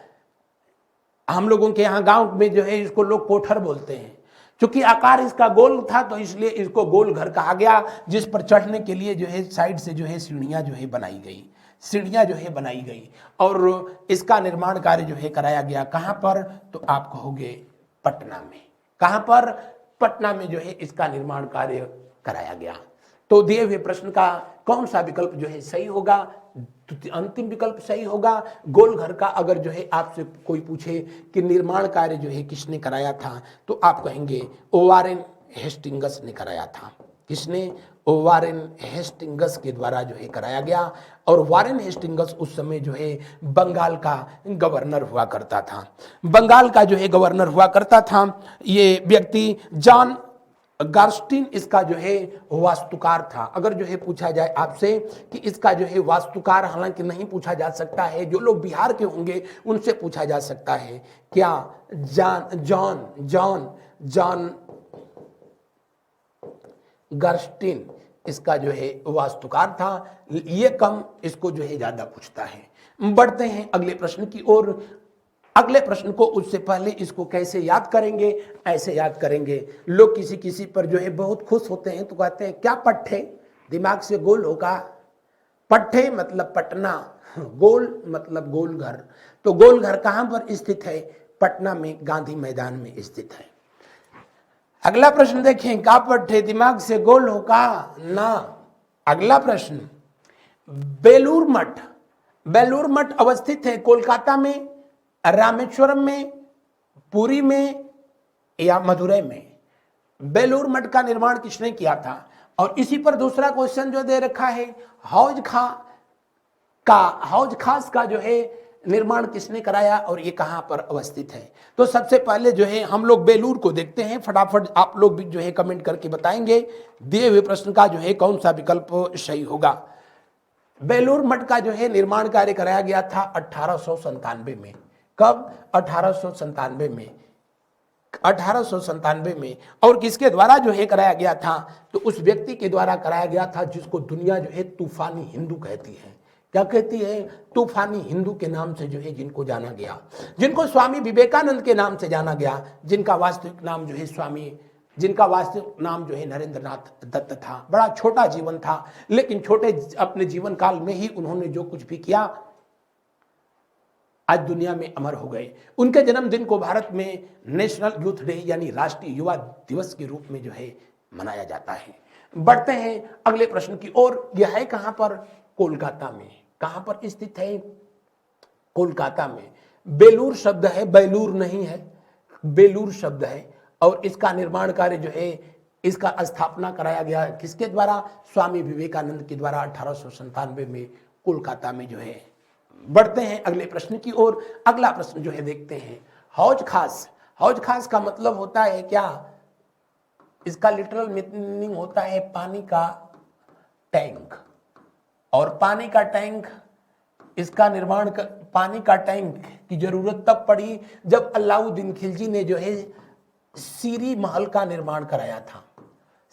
Speaker 1: हम लोगों के यहाँ गांव में जो है इसको लोग कोठर बोलते हैं। क्योंकि आकार इसका गोल था तो इसलिए इसको गोल घर कहा गया, जिस पर चढ़ने के लिए जो है साइड से जो है सीढ़ियां जो है बनाई गई, सीढ़ियां जो है बनाई गई। और इसका निर्माण कार्य जो है कराया गया कहां पर? तो आप कहोगे पटना में। कहां पर? पटना में जो है इसका निर्माण कार्य कराया गया। तो दिए हुए प्रश्न का कौन सा विकल्प जो है सही होगा? अंतिम विकल्प सही होगा। गोल घर का अगर जो है आपसे कोई पूछे कि निर्माण कार्य जो है किसने कराया था, तो आप कहेंगे वारेन हेस्टिंग्स ने कराया था। किसने? वारेन हेस्टिंग्स के द्वारा जो है कराया गया। और वारेन हेस्टिंग्स उस समय जो है बंगाल का गवर्नर हुआ करता था। बंगाल का जो है गवर्नर हुआ करता था। ये व्यक्ति जॉन गार्स्टीन इसका जो है वास्तुकार था। अगर जो है पूछा जाए आपसे कि इसका जो है वास्तुकार, हालांकि नहीं पूछा जा सकता है, जो लोग बिहार के होंगे उनसे पूछा जा सकता है, क्या जॉन जॉन जॉन गार्स्टीन इसका जो है वास्तुकार था? ये कम, इसको जो है ज्यादा पूछता है। बढ़ते हैं अगले प्रश्न की ओर। अगले प्रश्न को उससे पहले इसको कैसे याद करेंगे? ऐसे याद करेंगे। लोग किसी किसी पर जो है बहुत खुश होते हैं तो कहते हैं क्या पट्टे, दिमाग से गोल होगा। पट्टे मतलब पटना, गोल मतलब गोल घर। तो गोल घर कहां पर स्थित है? पटना में, गांधी मैदान में स्थित है। अगला प्रश्न देखें, का पट्टे दिमाग से गोल होगा ना। अगला प्रश्न, बेलूर मठ, बेलूर मठ अवस्थित है कोलकाता में, रामेश्वरम में, पुरी में या मदुरई में? बेलूर मठ का निर्माण किसने किया था? और इसी पर दूसरा क्वेश्चन जो दे रखा है, हौज खास का जो है निर्माण किसने कराया और ये कहां पर अवस्थित है? तो सबसे पहले जो है हम लोग बेलूर को देखते हैं। फटाफट आप लोग भी जो है कमेंट करके बताएंगे दिए हुए प्रश्न का जो है कौन सा विकल्प सही होगा। बेलूर मठ का जो है निर्माण कार्य कराया गया था 1897 में। कब? 1897 में। 1897 में। और किसके द्वारा जो है कराया गया था? तो उस व्यक्ति के द्वारा कराया गया था जिसको दुनिया जो है तूफानी हिंदू कहती है। क्या कहती है? तूफानी हिंदू के नाम से जो है जिनको जाना गया, जिनको स्वामी विवेकानंद के नाम से जाना गया, जिनका वास्तविक नाम जो है जिनका वास्तविक नाम जो है नरेंद्रनाथ दत्त था। बड़ा छोटा जीवन था, लेकिन छोटे अपने जीवन काल में ही उन्होंने जो कुछ भी किया आज दुनिया में अमर हो गए। उनके जन्मदिन को भारत में नेशनल यूथ डे यानी राष्ट्रीय युवा दिवस के रूप में जो है मनाया जाता है। बढ़ते हैं अगले प्रश्न की ओर। यह है कहां पर? कोलकाता में। कहां पर स्थित है? कोलकाता में। बेलूर शब्द है, बैलूर नहीं है, बेलूर शब्द है। और इसका निर्माण कार्य जो है, इसका स्थापना कराया गया किसके द्वारा? स्वामी विवेकानंद के द्वारा 1897 में कोलकाता में जो है। बढ़ते हैं अगले प्रश्न की ओर। अगला प्रश्न जो है देखते हैं, हौज खास। हौज खास का मतलब होता है क्या? इसका लिटरल मीनिंग होता है पानी का टैंक। और पानी का टैंक, इसका निर्माण पानी का टैंक की जरूरत तब पड़ी जब अलाउद्दीन खिलजी ने जो है सीरी महल का निर्माण कराया था।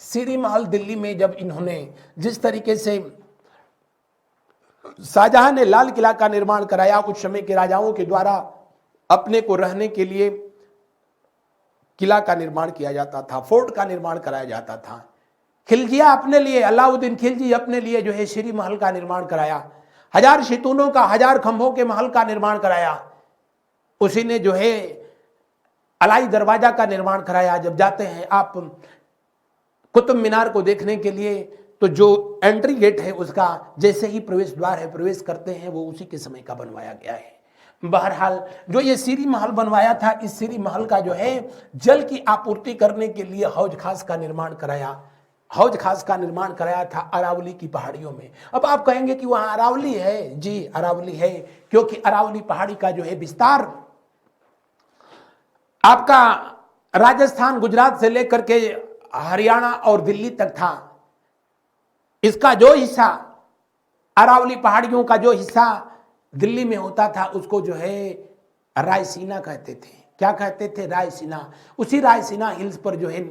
Speaker 1: सीरी महल दिल्ली में जब इन्होंने, जिस तरीके से शाहजहां ने लाल किला का निर्माण कराया, उस समय के राजाओं के द्वारा अपने को रहने के लिए किला का निर्माण किया जाता था, फोर्ट का निर्माण कराया जाता था। खिलजिया अपने लिए, अलाउद्दीन खिलजी अपने लिए जो है श्री महल का निर्माण कराया, 1000 शैतूनों का, 1000 खंभों के महल का निर्माण कराया। उसी ने जो है अलाई दरवाजा का निर्माण कराया। जब जाते हैं आप कुतुब मीनार को देखने के लिए, तो जो एंट्री गेट है उसका जैसे ही प्रवेश द्वार है, प्रवेश करते हैं, वो उसी के समय का बनवाया गया है। बहरहाल जो ये सीरी महल बनवाया था, इस सीरी महल का जो है जल की आपूर्ति करने के लिए हौज खास का निर्माण कराया। हौज खास का निर्माण कराया था अरावली की पहाड़ियों में। अब आप कहेंगे कि वहां अरावली है। जी, अरावली है, क्योंकि अरावली पहाड़ी का जो है विस्तार आपका राजस्थान, गुजरात से लेकर के हरियाणा और दिल्ली तक था। इसका जो हिस्सा, अरावली पहाड़ियों का जो हिस्सा दिल्ली में होता था, उसको जो है रायसीना कहते थे। क्या कहते थे? रायसीना। उसी रायसीना हिल्स पर जो है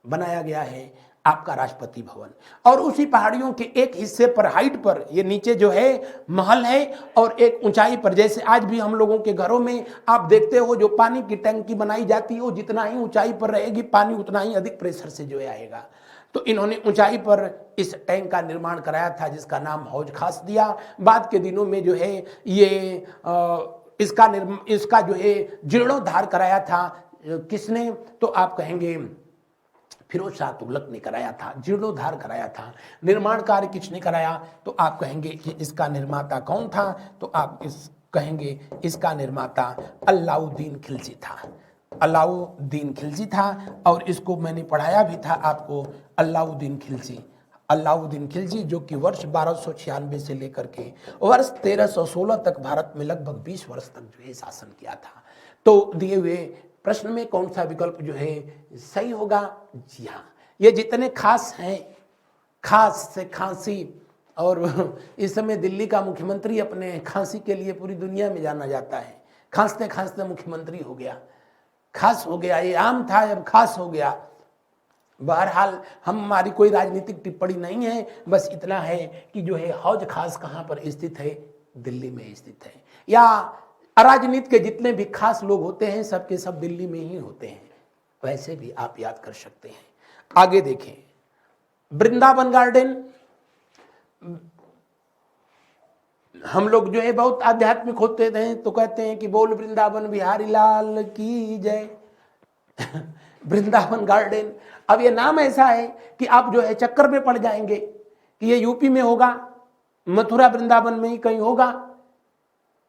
Speaker 1: बनाया गया है आपका राष्ट्रपति भवन। और उसी पहाड़ियों के एक हिस्से पर, हाइट पर, ये नीचे जो है महल है, और एक ऊंचाई पर, जैसे आज भी हम लोगों के घरों में आप देखते हो जो पानी की टंकी बनाई जाती है, वो जितना ही ऊंचाई पर रहेगी पानी उतना ही अधिक प्रेशर से जो है आएगा। तो इन्होंने ऊंचाई पर इस टैंक का निर्माण कराया था, जिसका नाम हौज खास दिया। बाद के दिनों में जो है ये इसका जो है जीर्णोद्धार कराया था किसने? तो आप कहेंगे फिरोज शाह तुगलक ने कराया था, जीर्णोद्धार कराया था। निर्माण कार्य किसने कराया? तो आप कहेंगे कि इसका निर्माता कौन था? तो आप कहेंगे इसका निर्माता अलाउद्दीन खिलजी था। अलाउद्दीन खिलजी था और इसको मैंने पढ़ाया भी था आपको। अलाउद्दीन खिलजी जो कि वर्ष 1296 से लेकर के वर्ष 1316 तक भारत में लगभग 20 वर्ष तक जो है शासन किया था। तो दिए हुए प्रश्न में कौन सा विकल्प जो है सही होगा? जी हाँ, ये जितने खास हैं, खास से खांसी, और इस समय दिल्ली का मुख्यमंत्री अपने खांसी के लिए पूरी दुनिया में जाना जाता है। खांसते खांसते मुख्यमंत्री हो गया, खास हो गया। ये आम था, अब खास हो गया। बहरहाल हमारी कोई राजनीतिक टिप्पणी नहीं है, बस इतना है कि जो है हौज खास कहाँ पर स्थित है? दिल्ली में स्थित है। या राजनीति के जितने भी खास लोग होते हैं सबके सब दिल्ली में ही होते हैं, वैसे भी आप याद कर सकते हैं। आगे देखें, वृंदावन गार्डन। हम लोग जो है बहुत आध्यात्मिक होते हैं तो कहते हैं कि बोल वृंदावन बिहारी लाल की जय। वृंदावन गार्डन, अब ये नाम ऐसा है कि आप जो है चक्कर में पड़ जाएंगे कि ये यूपी में होगा, मथुरा वृंदावन में ही कहीं होगा,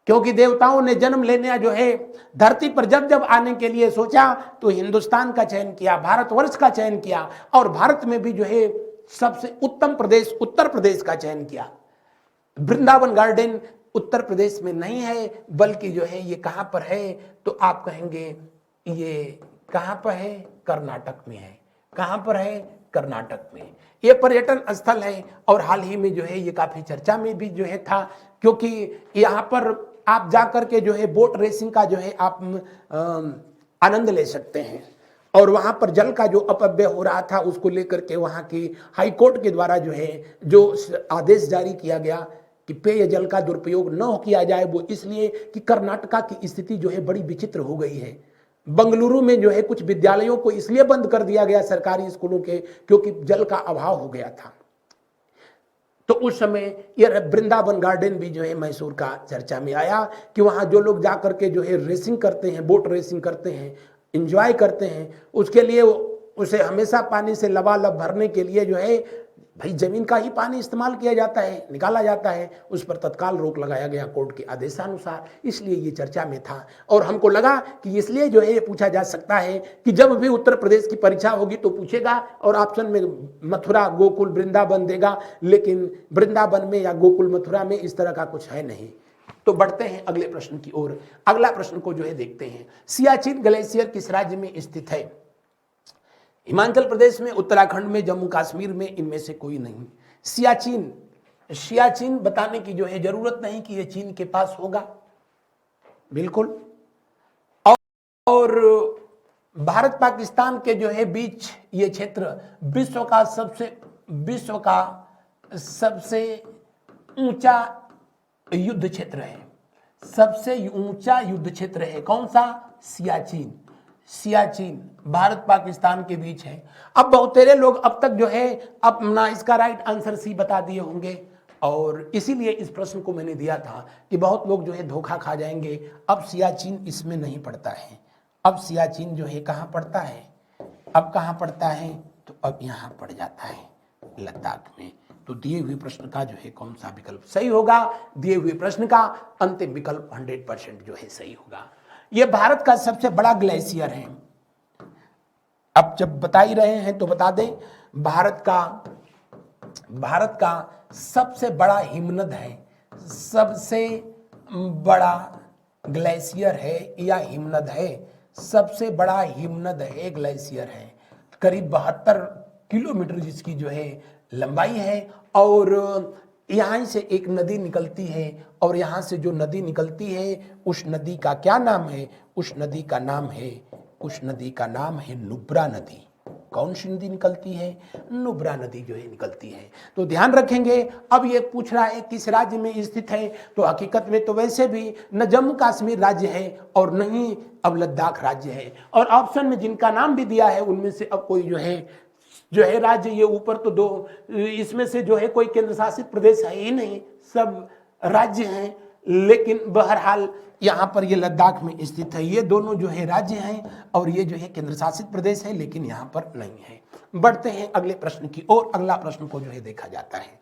Speaker 1: क्योंकि देवताओं ने जन्म लेने जो है धरती पर जब जब आने के लिए सोचा तो हिंदुस्तान का चयन किया, भारतवर्ष का चयन किया, और भारत में भी जो है सबसे उत्तम प्रदेश उत्तर प्रदेश का चयन किया। वृंदावन गार्डन उत्तर प्रदेश में नहीं है, बल्कि जो है ये कहां पर है? तो आप कहेंगे ये कहां पर है? कर्नाटक में है। कहां पर है? कर्नाटक में। ये पर्यटन स्थल है और हाल ही में जो है ये काफी चर्चा में भी जो है था, क्योंकि यहाँ पर आप जाकर के जो है बोट रेसिंग का जो है आप आनंद ले सकते हैं, और वहां पर जल का जो अपव्यय हो रहा था उसको लेकर के वहां की हाई कोर्ट के द्वारा जो है जो आदेश जारी किया गया कि पेय जल का दुरुपयोग न किया जाए, वो इसलिए कि कर्नाटका की स्थिति जो है बड़ी विचित्र हो गई है। बंगलुरु में जो है कुछ विद्यालयों को इसलिए बंद कर दिया गया सरकारी स्कूलों के, क्योंकि जल का अभाव हो गया था। तो उस समय ये वृंदावन गार्डन भी जो है मैसूर का चर्चा में आया कि वहां जो लोग जाकर के जो है रेसिंग करते हैं, बोट रेसिंग करते हैं, एंजॉय करते हैं, उसके लिए उसे हमेशा पानी से लबालब भरने के लिए जो है भाई जमीन का ही पानी इस्तेमाल किया जाता है, निकाला जाता है। उस पर तत्काल रोक लगाया गया कोर्ट के आदेशानुसार, इसलिए ये चर्चा में था। और हमको लगा कि इसलिए जो है ये पूछा जा सकता है कि जब भी उत्तर प्रदेश की परीक्षा होगी तो पूछेगा और ऑप्शन में मथुरा, गोकुल, वृंदावन देगा, लेकिन वृंदावन में या गोकुल मथुरा में इस तरह का कुछ है नहीं। तो बढ़ते हैं अगले प्रश्न की ओर। अगला प्रश्न को जो है देखते हैं, सियाचिन ग्लेशियर किस राज्य में स्थित है? हिमाचल प्रदेश में, उत्तराखंड में, जम्मू कश्मीर में, इनमें से कोई नहीं। सियाचिन बताने की जो है जरूरत नहीं कि ये चीन के पास होगा, बिल्कुल। और भारत पाकिस्तान के जो है बीच ये क्षेत्र विश्व का सबसे ऊंचा युद्ध क्षेत्र है। सबसे ऊंचा युद्ध क्षेत्र है कौन सा? सियाचिन भारत पाकिस्तान के बीच है। अब बहुत तेरे लोग अब तक जो है अपना इसका राइट आंसर सी बता दिए होंगे, और इसीलिए इस प्रश्न को मैंने दिया था कि बहुत लोग जो है धोखा खा जाएंगे। अब सियाचिन इसमें नहीं पड़ता है। अब सियाचिन जो है कहाँ पड़ता है? अब कहाँ पड़ता है? तो अब यहाँ पड़ जाता है लद्दाख में। तो दिए हुए प्रश्न का जो है कौन सा विकल्प सही होगा? दिए हुए प्रश्न का अंतिम विकल्प 100% जो है सही होगा। यह भारत का सबसे बड़ा ग्लेशियर है। अब जब बता ही रहे हैं तो बता दें, भारत का सबसे बड़ा हिमनद है, सबसे बड़ा ग्लेशियर है या हिमनद है, सबसे बड़ा हिमनद है, ग्लेशियर है। करीब 72 किलोमीटर जिसकी जो है लंबाई है, और यहाँ से एक नदी निकलती है, और यहाँ से जो नदी निकलती है उस नदी का क्या नाम है? उस नदी का नाम है नुब्रा नदी। कौन सी नदी निकलती है? नुब्रा नदी जो है निकलती है। तो ध्यान रखेंगे। अब ये पूछ रहा है किस राज्य में स्थित है, तो हकीकत में तो वैसे भी न जम्मू कश्मीर राज्य है और न ही अब लद्दाख राज्य है, और ऑप्शन में जिनका नाम भी दिया है उनमें से अब कोई जो है राज्य, ये ऊपर तो दो, इसमें से जो है कोई केंद्र शासित प्रदेश है ही नहीं, सब राज्य हैं। लेकिन बहरहाल यहाँ पर ये लद्दाख में स्थित है। ये दोनों जो है राज्य हैं और ये जो है केंद्र शासित प्रदेश है, लेकिन यहाँ पर नहीं है। बढ़ते हैं अगले प्रश्न की ओर। अगला प्रश्न को जो है देखा जाता है।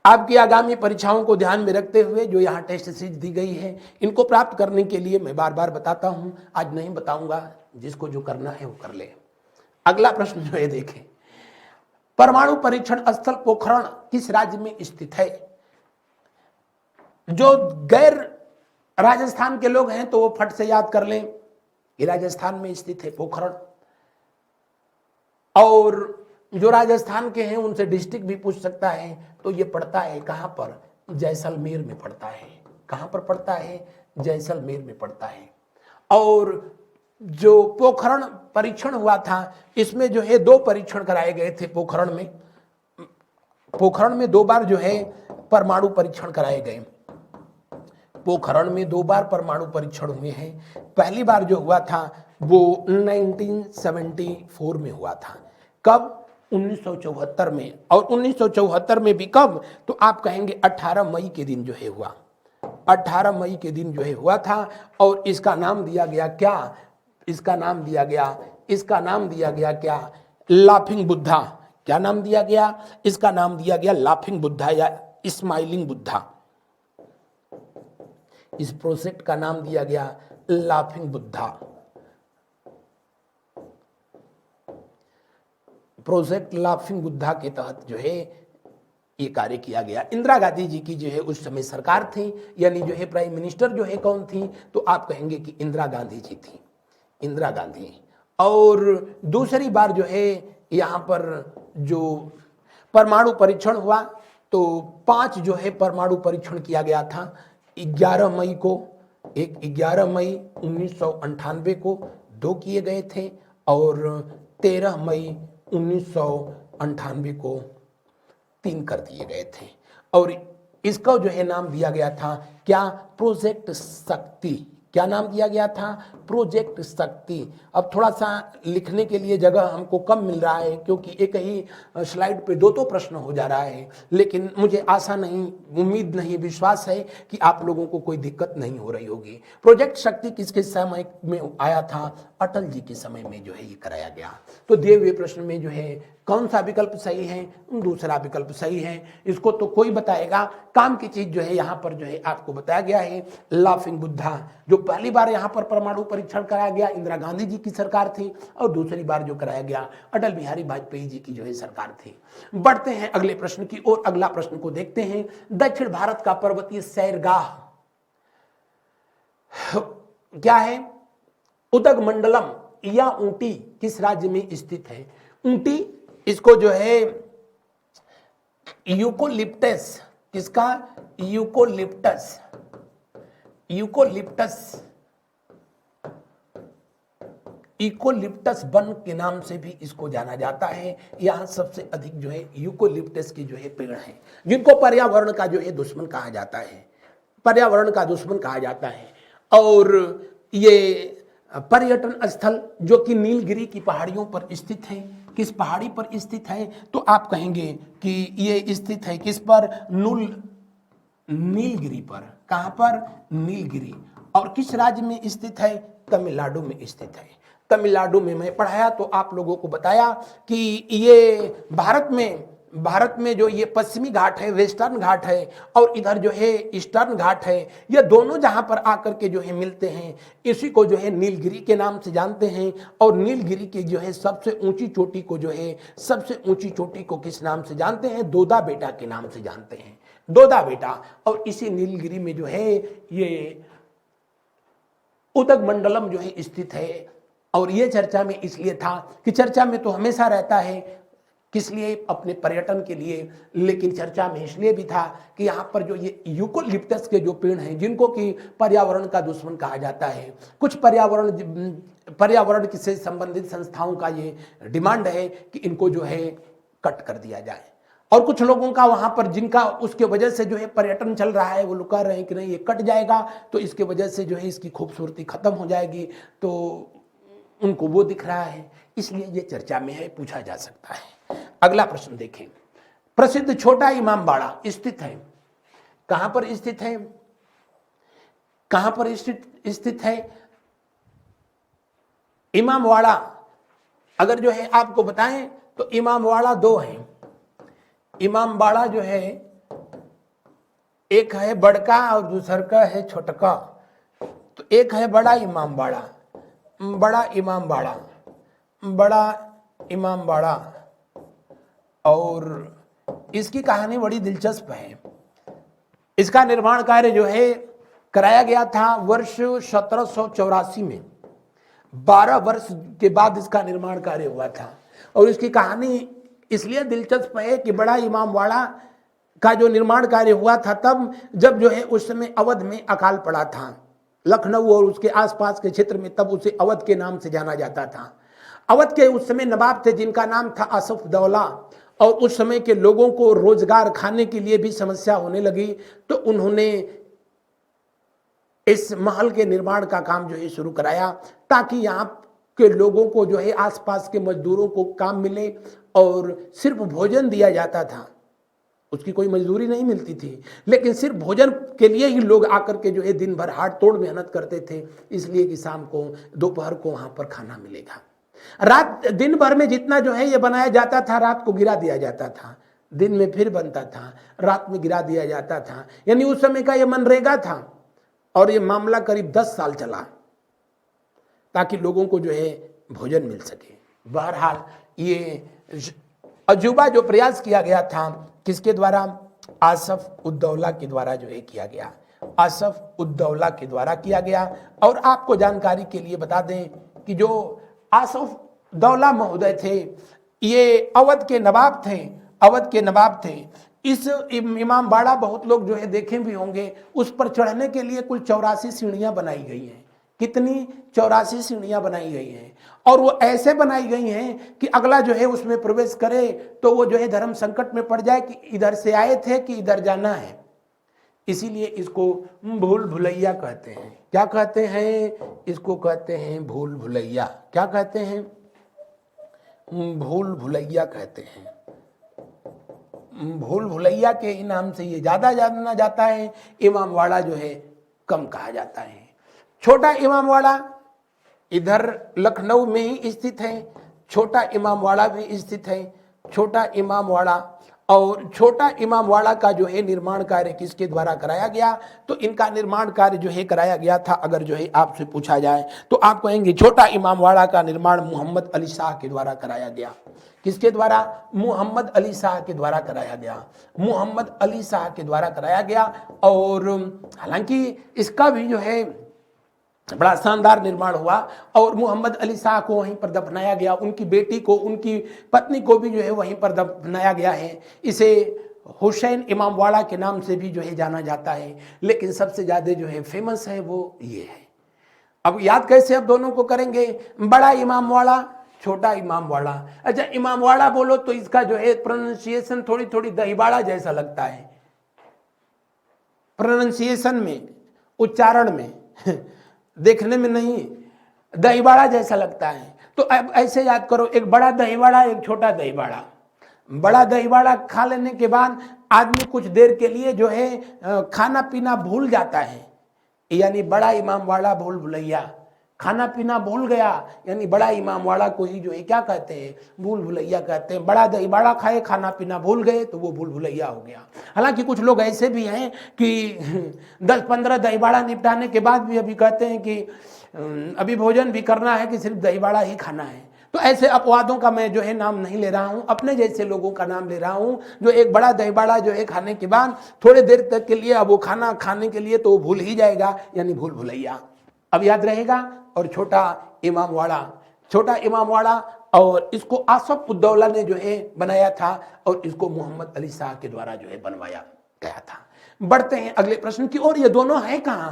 Speaker 1: आपकी आगामी परीक्षाओं को ध्यान में रखते हुए जो यहाँ टेस्ट सीरीज दी गई है, इनको प्राप्त करने के लिए मैं बार बार बताता हूं, आज नहीं बताऊंगा, जिसको जो करना है वो कर ले। अगला प्रश्न जो है देखें, परमाणु परीक्षण स्थल पोखरण किस राज्य में स्थित है? जो गैर राजस्थान के लोग हैं तो वो फट से याद कर लें कि राजस्थान में स्थित है पोखरण, और जो राजस्थान के हैं उनसे डिस्ट्रिक्ट भी पूछ सकता है, तो ये पड़ता है कहां पर? जैसलमेर में पड़ता है। कहां पर पड़ता है? जैसलमेर में पड़ता है। और जो पोखरण परीक्षण हुआ था, इसमें जो है 2 परीक्षण कराए गए थे। पोखरण में 2 बार जो है परमाणु परीक्षण कराए गए। पोखरण में 2 बार परमाणु परीक्षण हुए हैं। पहली बार जो हुआ था वो 1974 में हुआ था। कब? 1974 में। और 1974 में भी कब? तो आप कहेंगे 18 मई के दिन जो है हुआ। 18 मई के दिन जो है हुआ था। और इसका नाम दिया गया क्या? इसका नाम दिया गया क्या? लाफिंग बुद्धा। क्या नाम दिया गया? इसका नाम दिया गया लाफिंग बुद्धा या स्माइलिंग बुद्धा। इस प्रोजेक्ट का नाम दिया गया laughing Buddha. Project laughing Buddha के तहत जो है ये कार्य किया गया। इंदिरा गांधी जी की जो है उस समय सरकार थी, यानी जो है प्राइम मिनिस्टर जो है कौन थी? तो आप कहेंगे कि इंदिरा गांधी जी थी, इंदिरा गांधी। और दूसरी बार जो है यहाँ पर जो परमाणु परीक्षण हुआ, तो 5 जो है परमाणु परीक्षण किया गया था। 11 मई को, एक 11 मई 1998 को 2 किए गए थे, और 13 मई 1998 को 3 कर दिए गए थे। और इसका जो है नाम दिया गया था क्या? प्रोजेक्ट शक्ति। क्या नाम दिया गया था? प्रोजेक्ट शक्ति। अब थोड़ा सा लिखने के लिए जगह हमको कम मिल रहा है, क्योंकि एक ही स्लाइड पे 2 प्रश्न हो जा रहा है, लेकिन मुझे आशा नहीं, उम्मीद नहीं, विश्वास है कि आप लोगों को कोई दिक्कत नहीं हो रही होगी। प्रोजेक्ट शक्ति किसके समय में आया था? अटल जी के समय में जो है ये कराया गया। तो दिए हुए प्रश्न में जो है कौन सा विकल्प सही है? दूसरा विकल्प सही है। इसको तो कोई बताएगा, काम की चीज जो है यहाँ पर जो है आपको बताया गया है लाफिंग बुद्धा। जो पहली बार यहाँ पर परमाणु परीक्षण कराया गया इंदिरा गांधी जी की सरकार थी, और दूसरी बार जो कराया गया अटल बिहारी वाजपेयी जी की जो है सरकार थी। बढ़ते हैं अगले प्रश्न की ओर। अगला प्रश्न को देखते हैं। दक्षिण भारत का पर्वतीय सैरगाह क्या है? उदगमंडलम या ऊटी किस राज्य में स्थित है? ऊटी, इसको जो है यूकोलिप्टस, किसका? यूकोलिप्टस। यूकोलिप्टस वन के नाम से भी इसको जाना जाता है। यहाँ सबसे अधिक जो है यूकोलिप्टस के जो है पेड़ हैं, जिनको पर्यावरण का जो है दुश्मन कहा जाता है, पर्यावरण का दुश्मन कहा जाता है। और ये पर्यटन स्थल जो कि नीलगिरी की पहाड़ियों पर स्थित है। किस पहाड़ी पर स्थित है? तो आप कहेंगे कि ये स्थित है किस पर? नीलगिरी पर। कहां पर? नीलगिरी। और किस राज्य में स्थित है? तमिलनाडु में स्थित है। तमिलनाडु में मैं पढ़ाया तो आप लोगों को बताया कि ये भारत में जो ये पश्चिमी घाट है, वेस्टर्न घाट है, और इधर जो है ईस्टर्न घाट है, ये दोनों जहां पर आकर के जो है मिलते हैं, इसी को जो है नीलगिरी के नाम से जानते हैं। और नीलगिरी की जो है सबसे ऊंची चोटी को किस नाम से जानते हैं? दोदा बेटा के नाम से जानते हैं, दोदा बेटा। और इसी नीलगिरी में जो है ये उदगमंडलम जो है स्थित है। और ये चर्चा में इसलिए था कि चर्चा में तो हमेशा रहता है, किस लिए? अपने पर्यटन के लिए, लेकिन चर्चा में इसलिए भी था कि यहाँ पर जो ये यूकोलिप्टस के जो पेड़ हैं, जिनको कि पर्यावरण का दुश्मन कहा जाता है, कुछ पर्यावरण से संबंधित संस्थाओं का ये डिमांड है कि इनको जो है कट कर दिया जाए। और कुछ लोगों का वहां पर, जिनका उसके वजह से जो है पर्यटन चल रहा है, वो लोग कह रहे हैं कि नहीं, ये कट जाएगा तो इसके वजह से जो है इसकी खूबसूरती खत्म हो जाएगी, तो उनको वो दिख रहा है, इसलिए ये चर्चा में है, पूछा जा सकता है। अगला प्रश्न देखें। प्रसिद्ध छोटा इमामबाड़ा स्थित है कहां पर स्थित है? कहां पर स्थित है? इमामवाड़ा अगर जो है आपको बताएं तो इमामवाड़ा दो हैं। इमामबाड़ा जो है एक है बड़का और दूसर का है छोटका। तो एक है बड़ा इमामबाड़ा, बड़ा इमामबाड़ा, बड़ा इमामबाड़ा, और इसकी कहानी बड़ी दिलचस्प है। इसका निर्माण कार्य जो है कराया गया था वर्ष 1784 में। 12 वर्ष के बाद इसका निर्माण कार्य हुआ था। और इसकी कहानी इसलिए दिलचस्प है कि बड़ा इमामवाड़ा का जो निर्माण कार्य हुआ था तब जब जो है उस समय अवध में अकाल पड़ा था। लखनऊ और उसके आसपास के क्षेत्र में तब उसे अवध के नाम से जाना जाता था। अवध के उस समय नवाब थे जिनका नाम था आसफउद्दौला, और उस समय के लोगों को रोजगार खाने के लिए भी समस्या होने लगी। तो उन्होंने इस महल के निर्माण का काम जो है शुरू कराया ताकि यहाँ के लोगों को जो है आसपास के मजदूरों को काम मिले, और सिर्फ भोजन दिया जाता था। उसकी कोई मजदूरी नहीं मिलती थी, लेकिन सिर्फ भोजन के लिए ही लोग आकर के जो है दिन भर हाथ तोड़ मेहनत करते थे, इसलिए कि शाम को दोपहर को वहां पर खाना मिलेगा। रात दिन भर में जितना जो है ये बनाया जाता था रात को गिरा दिया जाता था, दिन में फिर बनता था, रात में गिरा दिया जाता था। यानी उस समय का ये मनरेगा था, और ये मामला करीब 10 साल चला ताकि लोगों को जो है भोजन मिल सके। बहरहाल ये अजूबा जो प्रयास किया गया था किसके द्वारा? आसफउद्दौला के द्वारा जो है किया गया, आसफउद्दौला के द्वारा किया गया। और आपको जानकारी के लिए बता दें कि जो आसफउद्दौला महोदय थे ये अवध के नवाब थे, अवध के नवाब थे। इस इमामबाड़ा बहुत लोग जो है देखे भी होंगे, उस पर चढ़ने के लिए कुल 84 सीढ़ियां बनाई गई हैं। कितनी? 84 सीढ़ियां बनाई गई हैं, और वो ऐसे बनाई गई हैं कि अगला जो है उसमें प्रवेश करे तो वो जो है धर्म संकट में पड़ जाए कि इधर से आए थे कि इधर जाना है। इसीलिए इसको भूल भुलैया कहते हैं। क्या कहते हैं? इसको कहते हैं भूल भुलैया। क्या कहते हैं? भूल भुलैया कहते हैं। भूल भुलैया के ही नाम से ये ज्यादा जाना जाता है, इमामवाड़ा जो है कम कहा जाता है। छोटा इमामवाड़ा इधर लखनऊ में ही स्थित है, छोटा इमामवाड़ा भी स्थित है। छोटा इमामवाड़ा और छोटा इमामवाड़ा का जो है निर्माण कार्य किसके द्वारा कराया गया? तो इनका निर्माण कार्य जो है कराया गया था, अगर जो है आपसे पूछा जाए तो आप कहेंगे छोटा इमामवाड़ा का निर्माण मोहम्मद अली शाह के द्वारा कराया गया। किसके द्वारा? मोहम्मद अली शाह के द्वारा कराया गया, मोहम्मद अली शाह के द्वारा कराया गया। और हालांकि इसका भी जो है बड़ा शानदार निर्माण हुआ, और मोहम्मद अली शाह को वहीं पर दफनाया गया, उनकी बेटी को, उनकी पत्नी को भी जो है वहीं पर दफनाया गया है। इसे हुसैन इमामवाड़ा के नाम से भी जो है जाना जाता है, लेकिन सबसे ज्यादा जो है फेमस है वो ये है। अब याद कैसे अब दोनों को करेंगे? बड़ा इमामवाड़ा, छोटा इमामवाड़ा। अच्छा, इमामवाड़ा बोलो तो इसका जो है प्रोनाउंसिएशन थोड़ी थोड़ी दहीबाड़ा जैसा लगता है, प्रोनाउंसिएशन में, उच्चारण में देखने में नहीं, दहीबाड़ा जैसा लगता है। तो अब ऐसे याद करो, एक बड़ा दहीबाड़ा, एक छोटा दहीबाड़ा। बड़ा दहीबाड़ा खा लेने के बाद आदमी कुछ देर के लिए जो है खाना पीना भूल जाता है, यानी बड़ा इमामवाड़ा भूल भुलैया। खाना पीना भूल गया यानी बड़ा इमामवाड़ा को ही जो है क्या कहते हैं? भूल भुलैया कहते हैं। बड़ा दहीबाड़ा खाए, खाना पीना भूल गए तो वो भूल भुलैया हो गया। हालांकि कुछ लोग ऐसे भी हैं कि 10-15 दहीबाड़ा निपटाने के बाद भी अभी कहते हैं कि अभी भोजन भी करना है कि सिर्फ दहीबाड़ा ही खाना है। तो ऐसे अपवादों का मैं जो है नाम नहीं ले रहा हूं, अपने जैसे लोगों का नाम ले रहा हूं जो एक बड़ा दहीबाड़ा जो है खाने के बाद थोड़े देर तक के लिए अब वो खाना खाने के लिए तो वो भूल ही जाएगा, यानी भूल भुलैया। अब याद रहेगा। और छोटा इमामवाड़ा, छोटा इमामवाड़ा, और इसको आसफउद्दौला ने जो है बनाया था, और इसको मोहम्मद अली शाह के द्वारा जो है बनवाया गया था। बढ़ते हैं अगले प्रश्न की ओर। ये दोनों है कहां?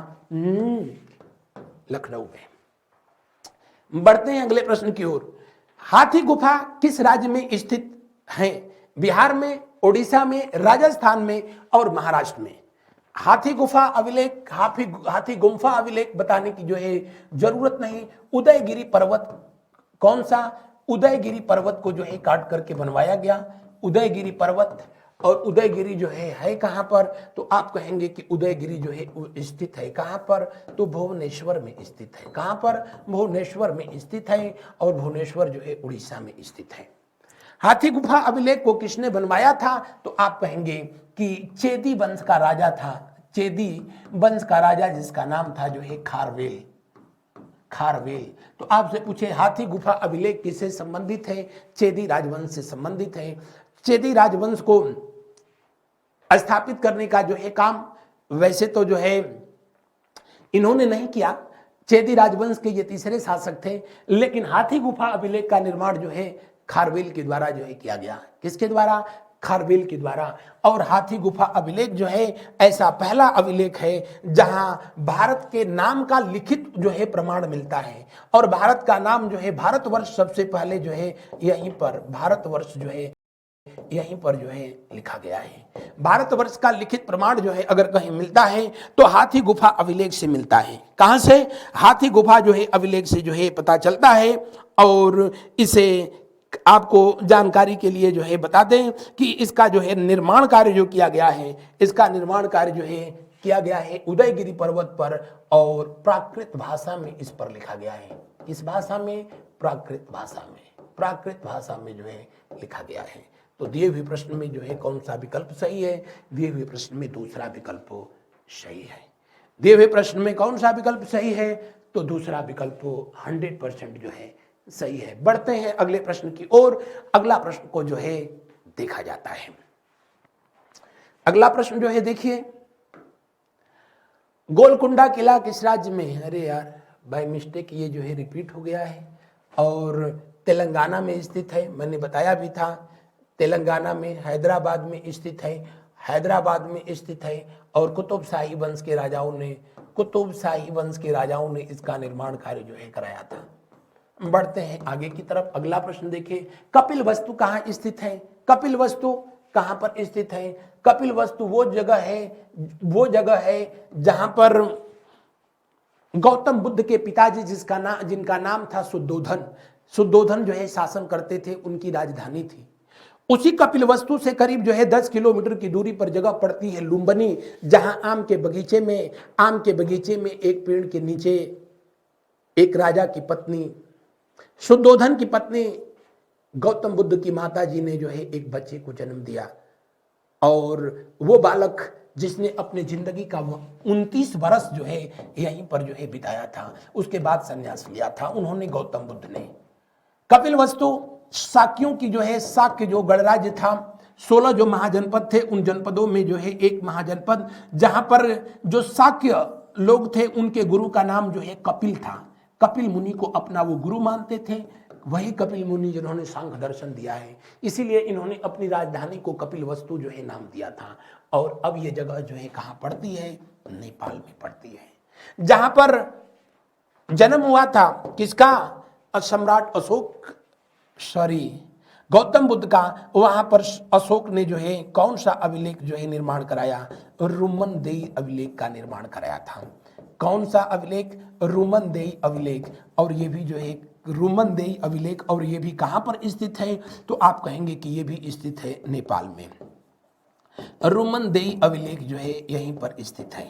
Speaker 1: लखनऊ में। बढ़ते हैं अगले प्रश्न की ओर। हाथी गुफा किस राज्य में स्थित है? बिहार में, ओडिशा में, राजस्थान में और महाराष्ट्र में। हाथी गुफा अभिलेख, हाथी गुम्फा अभिलेख बताने की जो है जरूरत नहीं। उदयगिरी पर्वत, कौन सा? उदयगिरी पर्वत को जो है काट करके बनवाया गया, उदयगिरी पर्वत। और उदयगिरी जो है कहाँ पर, तो आप कहेंगे कि उदयगिरी जो है वो स्थित है कहाँ पर, तो भुवनेश्वर में स्थित है। कहाँ पर, भुवनेश्वर में स्थित है, और भुवनेश्वर जो है उड़ीसा में स्थित है। हाथी गुफा अभिलेख को किसने बनवाया था, तो आप कहेंगे कि चेदी वंश का राजा था, चेदी वंश का राजा जिसका नाम था जो है खारवेल। खारवेल। तो आपसे पूछे हाथी गुफा अभिलेख किससे संबंधित है, चेदी राजवंश से संबंधित है। चेदी राजवंश को स्थापित करने का जो है काम वैसे तो जो है इन्होंने नहीं किया, चेदी राजवंश के ये तीसरे शासक थे, लेकिन हाथी गुफा अभिलेख का निर्माण जो है खारवेल के द्वारा जो है किया गया। किसके द्वारा, खारवेल के द्वारा। और हाथी गुफा अभिलेख जो है ऐसा पहला अभिलेख है जहां भारत के नाम का लिखित जो है प्रमाण मिलता है, और भारत का नाम जो है भारतवर्ष सबसे पहले जो है यहीं पर भारतवर्ष जो है यहीं पर जो है लिखा गया है। भारतवर्ष का लिखित प्रमाण जो है अगर कहीं मिलता है तो हाथी गुफा अभिलेख से मिलता है। कहां से, हाथी गुफा जो है अभिलेख से जो है पता चलता है। और इसे आपको जानकारी के लिए जो है बता दें कि इसका जो है निर्माण कार्य जो किया गया है, इसका निर्माण कार्य जो है किया गया है उदयगिरी पर्वत पर, और प्राकृत भाषा में इस पर लिखा गया है। किस भाषा में, प्राकृत भाषा में। प्राकृत भाषा में जो है लिखा गया है। तो दिए हुए प्रश्न में जो है कौन सा विकल्प सही है, दिए हुए प्रश्न में दूसरा विकल्प सही है। दिए हुए प्रश्न में कौन सा विकल्प सही है, तो दूसरा विकल्प 100% जो है सही है। बढ़ते हैं अगले प्रश्न की ओर। अगला प्रश्न को जो है देखा जाता है। अगला प्रश्न जो है देखिए, गोलकुंडा किला किस राज्य में है। अरे यार बाय मिस्टेक ये जो है रिपीट हो गया है, और तेलंगाना में स्थित है। मैंने बताया भी था तेलंगाना में, हैदराबाद में स्थित है, हैदराबाद में स्थित है। और कुतुबशाही वंश के राजाओं ने, कुतुबशाही वंश के राजाओं ने इसका निर्माण कार्य जो है कराया था। बढ़ते हैं आगे की तरफ। अगला प्रश्न देखिए, कपिल वस्तु कहाँ स्थित है। कपिल वस्तु कहाँ पर स्थित है, कपिल वस्तु वो जगह है जहां पर गौतम बुद्ध के पिताजी जिनका नाम था शुद्धोधन, शुद्धोधन जो है शासन करते थे, उनकी राजधानी थी। उसी कपिल वस्तु से करीब जो है 10 किलोमीटर की दूरी पर जगह पड़ती है लुम्बिनी, जहां आम के बगीचे में एक पेड़ के नीचे एक राजा की पत्नी, शुद्धोधन की पत्नी गौतम बुद्ध की माता जी ने जो है एक बच्चे को जन्म दिया। और वो बालक जिसने अपने जिंदगी का 29 वर्ष जो है यहीं पर जो है बिताया था, उसके बाद संन्यास लिया था उन्होंने, गौतम बुद्ध ने। कपिल वस्तु शाक्यों की जो है, शाक्य जो गणराज्य था, 16 जो महाजनपद थे, उन जनपदों में जो है एक महाजनपद जहां पर जो शाक्य लोग थे उनके गुरु का नाम जो है कपिल था। कपिल मुनि को अपना वो गुरु मानते थे, वही कपिल मुनि जिन्होंने सांख्य दर्शन दिया है, इसीलिए इन्होंने अपनी राजधानी को कपिल वस्तु जो है नाम दिया था। और अब ये जगह जो है कहाँ पड़ती है, नेपाल में पड़ती है। जहां पर जन्म हुआ था किसका, सम्राट अशोक, गौतम बुद्ध का, वहां पर अशोक ने जो है कौन सा अभिलेख जो है निर्माण कराया, रुमनदेई अभिलेख का निर्माण कराया था। कौन सा अभिलेख, रुमनदेई अभिलेख। और ये भी जो है रुमनदेई अभिलेख, और ये भी कहां पर स्थित है, तो आप कहेंगे कि ये भी स्थित है नेपाल में। रुमनदेई अभिलेख जो है यहीं पर स्थित है।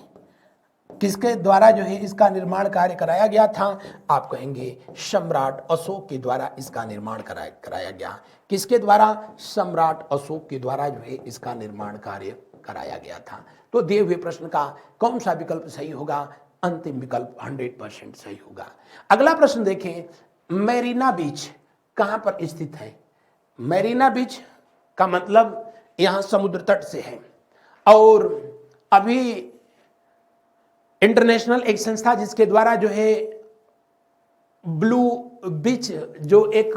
Speaker 1: किसके द्वारा जो है इसका निर्माण कार्य कराया गया था, आप कहेंगे सम्राट अशोक के द्वारा इसका निर्माण कराया गया। किसके द्वारा, सम्राट अशोक के द्वारा जो है इसका निर्माण कार्य कराया गया था। तो दिए हुए प्रश्न का कौन सा विकल्प सही होगा, अंतिम विकल्प 100% सही होगा। अगला प्रश्न देखें, मेरीना बीच कहां पर स्थित है। मेरीना बीच का मतलब यहां समुद्र तट से है, और अभी इंटरनेशनल एक संस्था जिसके द्वारा जो है ब्लू बीच जो एक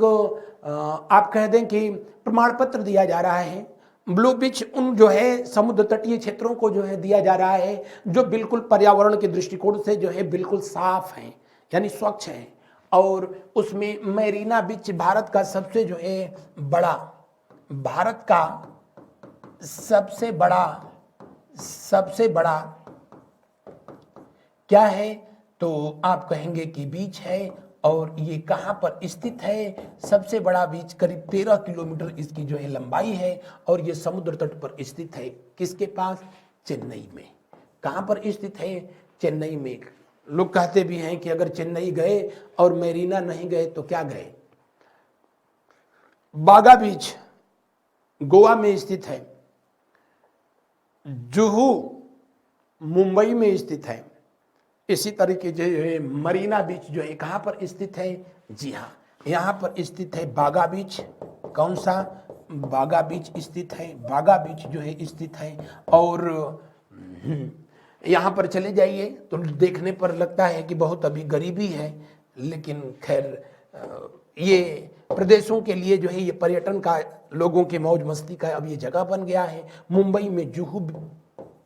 Speaker 1: आप कह दें कि प्रमाण पत्र दिया जा रहा है। ब्लू बीच उन जो है समुद्र तटीय क्षेत्रों को जो है दिया जा रहा है जो बिल्कुल पर्यावरण के दृष्टिकोण से जो है बिल्कुल साफ हैं, यानी स्वच्छ हैं। और उसमें मेरीना बीच भारत का सबसे जो है बड़ा, भारत का सबसे बड़ा क्या है, तो आप कहेंगे कि बीच है, और ये कहाँ पर स्थित है? सबसे बड़ा बीच करीब 13 किलोमीटर इसकी जो है लंबाई है और ये समुद्र तट पर स्थित है। किसके पास? चेन्नई में। कहाँ पर स्थित है? चेन्नई में। लोग कहते भी हैं कि अगर चेन्नई गए और मेरीना नहीं गए तो क्या गए? बागा बीच गोवा में स्थित है, जुहू मुंबई में स्थित है, इसी तरीके से मरीना बीच जो है कहाँ पर स्थित है? जी हाँ, यहाँ पर स्थित है बागा बीच। कौन सा? बागा बीच स्थित है। बागा बीच जो है स्थित है। और यहाँ पर चले जाइए तो देखने पर लगता है कि बहुत अभी गरीबी है, लेकिन खैर ये प्रदेशों के लिए जो है ये पर्यटन का, लोगों के मौज मस्ती का अब ये जगह बन गया है। मुंबई में जुहू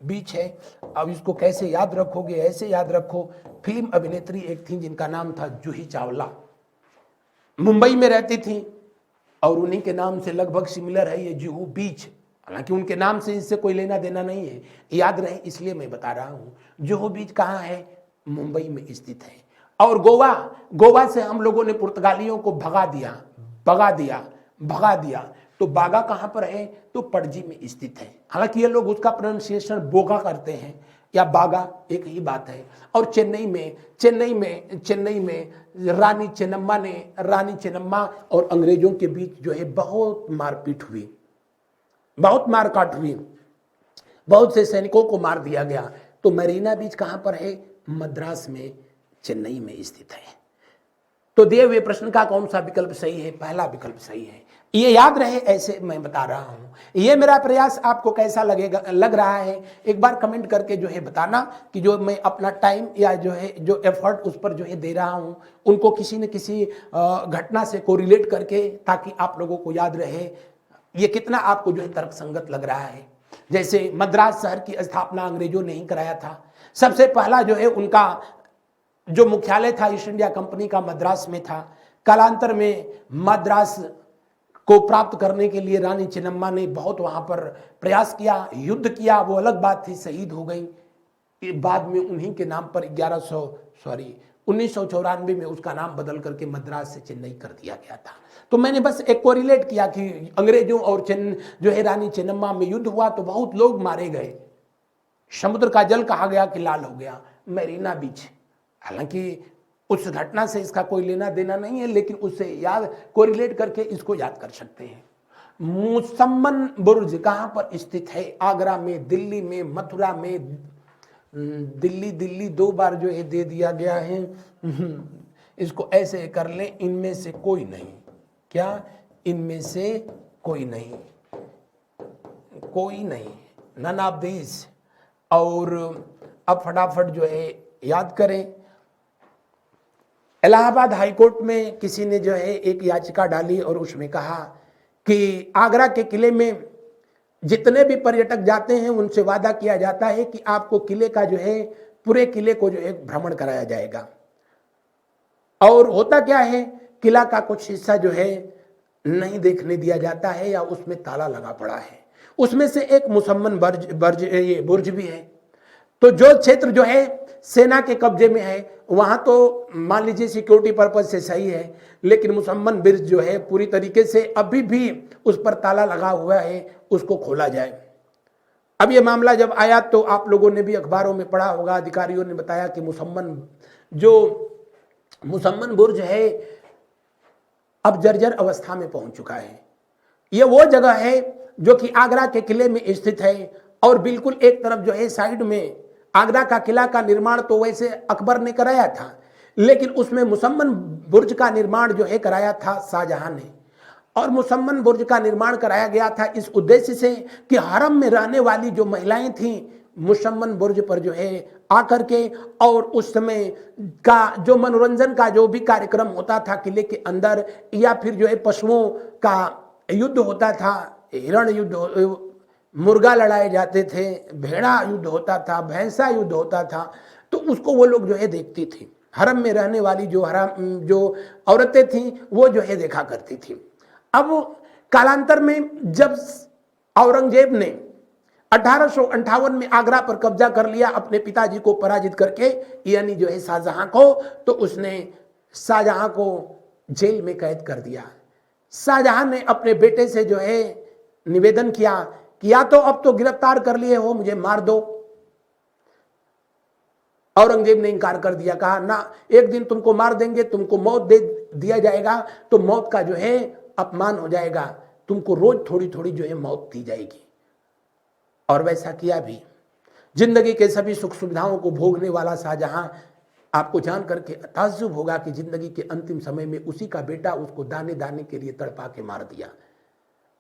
Speaker 1: बीच है। अब इसको कैसे याद रखोगे? ऐसे याद रखो, फिल्म अभिनेत्री एक थी जिनका नाम था जूही चावला, मुंबई में रहती थी और उन्हीं के नाम से लगभग सिमिलर है ये जुहू बीच। हालांकि उनके नाम से इससे कोई लेना देना नहीं है, याद रहे इसलिए मैं बता रहा हूं। जुहू बीच कहाँ है? मुंबई में स्थित है। और गोवा से हम लोगों ने पुर्तगालियों को भगा दिया। तो बागा कहाँ पर है? तो पणजी में स्थित है। हालांकि ये लोग उसका प्रोनाउंसिएशन बोगा करते हैं या बागा, एक ही बात है। और चेन्नई में रानी चेन्नम्मा और अंग्रेजों के बीच जो है बहुत मारपीट हुई, बहुत मारकाट हुई, बहुत से सैनिकों को मार दिया गया। तो मरीना बीच कहाँ पर है? मद्रास में, चेन्नई में स्थित है। तो दिए हुए प्रश्न का कौन सा विकल्प सही है? पहला विकल्प सही है। ये याद रहे, ऐसे मैं बता रहा हूं। ये मेरा प्रयास आपको कैसा लग रहा है, एक बार कमेंट करके जो है बताना कि जो मैं अपना टाइम या जो है जो एफर्ट उस पर जो है दे रहा हूं, उनको किसी न किसी घटना से कोरिलेट करके, ताकि आप लोगों को याद रहे ये कितना आपको जो है तर्कसंगत लग रहा है। जैसे मद्रास शहर की स्थापना अंग्रेजों ने ही कराया था। सबसे पहला जो है उनका जो मुख्यालय था ईस्ट इंडिया कंपनी का मद्रास में था। कालांतर में मद्रास को प्राप्त करने के लिए रानी चेन्नम्मा ने बहुत वहां पर प्रयास किया, युद्ध किया, वो अलग बात थी, शहीद हो गई। बाद में उन्हीं के नाम पर 1994 में उसका नाम बदल करके मद्रास से चेन्नई कर दिया गया था। तो मैंने बस एक कोरिलेट किया कि अंग्रेजों और जो है रानी चेन्नम्मा में युद्ध हुआ तो बहुत लोग मारे गए, समुद्र का जल कहा गया कि लाल हो गया। मरीना बीच, हालांकि उस घटना से इसका कोई लेना देना नहीं है, लेकिन उससे याद कोरिलेट करके इसको याद कर सकते हैं। मुसम्मन बुर्ज कहां पर स्थित है? आगरा में, दिल्ली में, मथुरा में। दिल्ली 2 बार जो है दे दिया गया है। इसको ऐसे कर ले, इनमें से कोई नहीं। क्या? इनमें से कोई नहीं, नन ऑफ दिस। और अब फटाफट जो है याद करें। इलाहाबाद हाईकोर्ट में किसी ने जो है एक याचिका डाली और उसमें कहा कि आगरा के किले में जितने भी पर्यटक जाते हैं उनसे वादा किया जाता है कि आपको किले का जो है, पूरे किले को जो है भ्रमण कराया जाएगा। और होता क्या है, किला का कुछ हिस्सा जो है नहीं देखने दिया जाता है या उसमें ताला लगा पड़ा है। उसमें से एक मुसम्मन बुर्ज भी है। तो जो क्षेत्र जो है सेना के कब्जे में है वहां तो मान लीजिए सिक्योरिटी पर्पज से सही है, लेकिन मुसम्मन बुर्ज जो है पूरी तरीके से अभी भी उस पर ताला लगा हुआ है, उसको खोला जाए। अब ये मामला जब आया तो आप लोगों ने भी अखबारों में पढ़ा होगा, अधिकारियों ने बताया कि मुसम्मन बुर्ज है अब जर्जर अवस्था में पहुंच चुका है। ये वो जगह है जो कि आगरा के किले में स्थित है और बिल्कुल एक तरफ जो है साइड में आगरा का किला का निर्माण तो वैसे अकबर ने कराया था, लेकिन उसमें मुसम्मन बुर्ज का निर्माण जो है कराया था शाहजहां ने। और मुसम्मन बुर्ज का निर्माण कराया गया था इस उद्देश्य से कि हरम में रहने वाली जो महिलाएं थीं मुसम्मन बुर्ज पर जो है आकर के, और उस समय का जो मनोरंजन का जो भी कार्यक्रम होता था किले के अंदर, या फिर जो है पशुओं का युद्ध होता था, हिरण युद्ध, मुर्गा लड़ाए जाते थे, भेड़ा युद्ध होता था, भैंसा युद्ध होता था, तो उसको वो लोग जो है देखती थी। हरम में रहने वाली जो औरतें थीं वो जो है देखा करती थी। अब कालांतर में जब औरंगजेब ने 1858 में आगरा पर कब्जा कर लिया अपने पिताजी को पराजित करके, यानी जो है शाहजहां को, तो उसने शाहजहां को जेल में कैद कर दिया। शाहजहां ने अपने बेटे से जो है निवेदन किया कि या तो अब तो गिरफ्तार कर लिए हो, मुझे मार दो। औरंगजेब ने इनकार कर दिया, कहा ना, एक दिन तुमको मार देंगे, तुमको मौत दे दिया जाएगा तो मौत का जो है अपमान हो जाएगा, तुमको रोज थोड़ी थोड़ी जो है मौत दी जाएगी। और वैसा किया भी। जिंदगी के सभी सुख सुविधाओं को भोगने वाला शाहजहां, आपको जान करके ताज्जुब होगा कि जिंदगी के अंतिम समय में उसी का बेटा उसको दाने दाने के लिए तड़पा के मार दिया।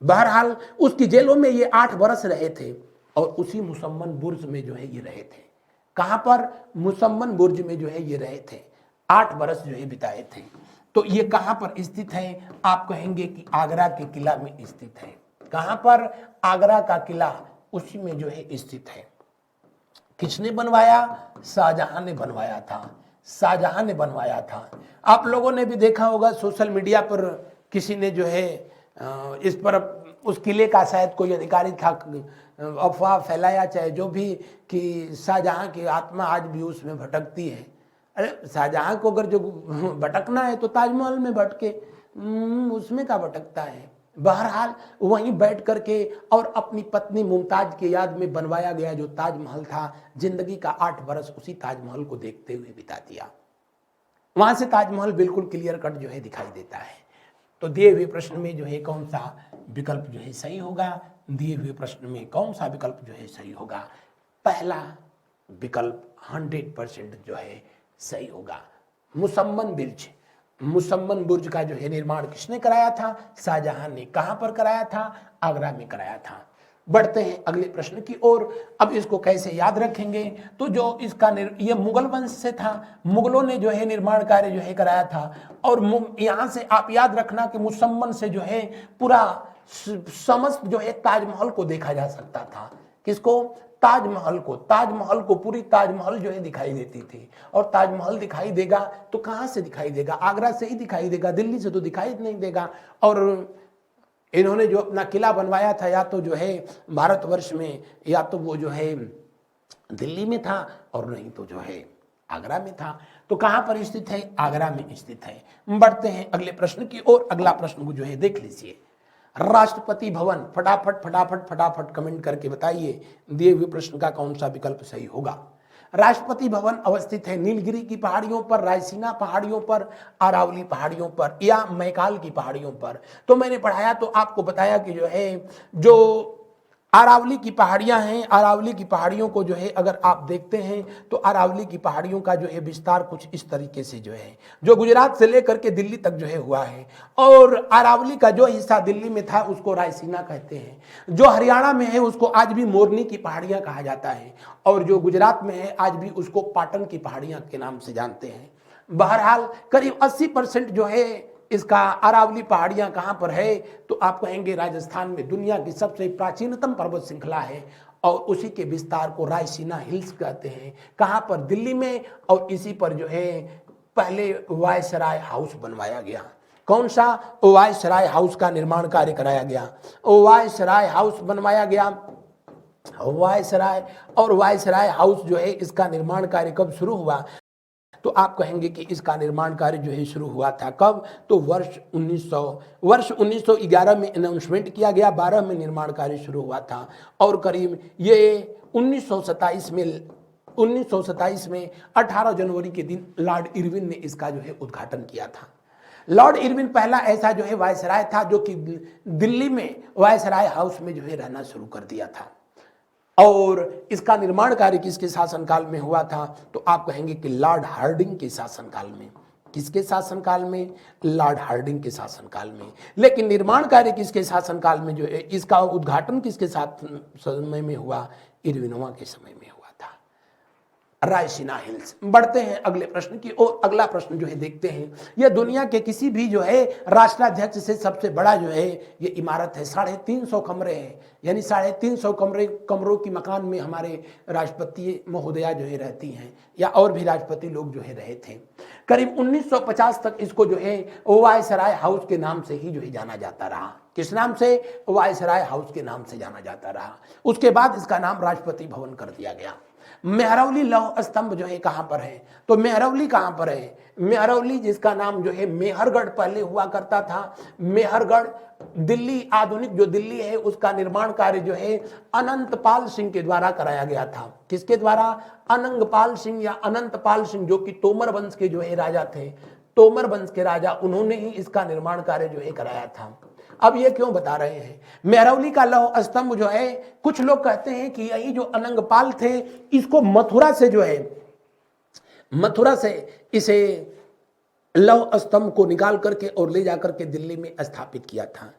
Speaker 1: बहरहाल उसकी जेलों में ये 8 बरस रहे थे और उसी मुसम्मन बुर्ज में जो है ये रहे थे। कहां पर? मुसम्मन बुर्ज में जो है ये रहे थे, 8 बरस जो है बिताए थे। तो ये कहां पर स्थित है? आप कहेंगे कि आगरा के किला में स्थित है। कहां पर? आगरा का किला, उसी में जो है स्थित है। किसने बनवाया? शाहजहां ने बनवाया था। शाहजहां ने बनवाया था। आप लोगों ने भी देखा होगा सोशल मीडिया पर, किसी ने जो है इस पर उस किले का शायद कोई अधिकारी था, अफवाह फैलाया, चाहे जो भी, कि शाहजहां की आत्मा आज भी उसमें भटकती है। अरे शाहजहां को अगर जो भटकना है तो ताजमहल में भटके, उसमें क्या भटकता है। बहरहाल वहीं बैठ करके और अपनी पत्नी मुमताज की याद में बनवाया गया जो ताजमहल था, जिंदगी का 8 बरस उसी ताजमहल को देखते हुए बिता दिया। वहां से ताजमहल बिल्कुल क्लियर कट जो है दिखाई देता है। तो दिए हुए प्रश्न में जो है कौन सा विकल्प जो है सही होगा? दिए हुए प्रश्न में कौन सा विकल्प जो है सही होगा? पहला विकल्प 100% जो है सही होगा। मुसम्मन बुर्ज, मुसम्मन बुर्ज का जो है निर्माण किसने कराया था? शाहजहां ने। कहां पर कराया था? आगरा में कराया था। बढ़ते हैं अगले प्रश्न की ओर। अब इसको कैसे याद रखेंगे? तो जो इसका ये मुगल वंश से था, मुगलों ने जो है निर्माण कार्य जो है कराया था। और यहां से आप याद रखना कि मुसम्मन से जो है पूरा समस्त जो है ताजमहल को देखा जा सकता था। किसको? ताजमहल को। ताजमहल को, पूरी ताजमहल जो है दिखाई देती थी। और ताजमहल दिखाई देगा तो कहां से दिखाई देगा? आगरा से ही दिखाई देगा, दिल्ली से तो दिखाई नहीं देगा। और इन्होंने जो अपना किला बनवाया था, या तो जो है भारतवर्ष में, या तो वो जो है दिल्ली में था, और नहीं तो जो है आगरा में था। तो कहां पर स्थित है? आगरा में स्थित है। बढ़ते हैं अगले प्रश्न की ओर। अगला प्रश्न को जो है देख लीजिए। राष्ट्रपति भवन, फटाफट फटाफट फटाफट कमेंट करके बताइए दिए हुए प्रश्न का कौन सा विकल्प सही होगा। राष्ट्रपति भवन अवस्थित है नीलगिरी की पहाड़ियों पर, रायसीना पहाड़ियों पर, अरावली पहाड़ियों पर, या मैकाल की पहाड़ियों पर। तो मैंने पढ़ाया तो आपको बताया कि जो है जो अरावली की पहाड़ियां हैं, अरावली की पहाड़ियों को जो है अगर आप देखते हैं तो अरावली की पहाड़ियों का जो है विस्तार कुछ इस तरीके से जो है, जो गुजरात से लेकर के दिल्ली तक जो है हुआ है। और अरावली का जो हिस्सा दिल्ली में था उसको रायसीना कहते हैं, जो हरियाणा में है उसको आज भी मोरनी की पहाड़ियां कहा जाता है, और जो गुजरात में है आज भी उसको पाटन की पहाड़ियां के नाम से जानते हैं। बहरहाल करीब 80% जो है इसका अरावली पहाड़ियां कहां पर है? तो आप कहेंगे राजस्थान में दुनिया की सबसे प्राचीनतम पर्वत श्रृंखला है, और उसी के विस्तार को रायसीना हिल्स कहते हैं। कहां पर? दिल्ली में। और इसी पर जो है पहले वायसराय हाउस बनवाया गया। कौन सा? वायसराय हाउस का निर्माण कार्य कराया गया। वायसराय हाउस बनवाया गया, वायसराय। और वायसराय हाउस जो है इसका निर्माण कार्य कब शुरू हुआ? तो आप कहेंगे कि इसका निर्माण कार्य जो है शुरू हुआ था कब? तो वर्ष 1911 में अनाउंसमेंट किया गया, 12 में निर्माण कार्य शुरू हुआ था। और करीब ये 1927 में 18 जनवरी के दिन लॉर्ड इरविन ने इसका जो है उद्घाटन किया था। लॉर्ड इरविन पहला ऐसा जो है वायसराय था जो कि दिल्ली में वायसराय हाउस में जो है रहना शुरू कर दिया था। और इसका निर्माण कार्य किसके शासनकाल में हुआ था? तो आप कहेंगे कि लॉर्ड हार्डिंग के शासनकाल में। किसके शासनकाल में? लॉर्ड हार्डिंग के शासनकाल में। लेकिन निर्माण कार्य किसके शासनकाल में जो है, इसका उद्घाटन किसके साथ समय में हुआ? इरविनोवा के समय में हुआ था, रायसीना हिल्स। बढ़ते हैं अगले प्रश्न की ओर। अगला प्रश्न जो है देखते हैं। यह दुनिया के किसी भी जो है राष्ट्राध्यक्ष से सबसे बड़ा जो है ये इमारत है। 350 कमरे हैं, यानी 350 कमरों की मकान में हमारे राष्ट्रपति महोदया जो है रहती हैं, या और भी राष्ट्रपति लोग जो है रहे थे। करीब 1950 तक इसको जो है वायसराय हाउस के नाम से ही जो है जाना जाता रहा। किस नाम से? वायसराय हाउस के नाम से जाना जाता रहा। उसके बाद इसका नाम राष्ट्रपति भवन कर दिया गया। मेहरौली लौह स्तंभ जो है कहां पर है? तो मेहरौली कहां पर है? मेहरौली जिसका नाम जो है मेहरगढ़ पहले हुआ करता था। मेहरगढ़ दिल्ली, आधुनिक जो दिल्ली है उसका निर्माण कार्य जो है अनंतपाल सिंह के द्वारा कराया गया था। किसके द्वारा? अनंगपाल सिंह या अनंतपाल सिंह, जो कि तोमर वंश के जो है राजा थे। तोमर वंश के राजा, उन्होंने ही इसका निर्माण कार्य जो है कराया था। अब ये क्यों बता रहे हैं? मेहरौली का लौह स्तंभ जो है, कुछ लोग कहते हैं कि यही जो अनंगपाल थे, इसको मथुरा से जो है, मथुरा से इसे लौह स्तंभ को निकाल करके और ले जाकर के दिल्ली में स्थापित किया था।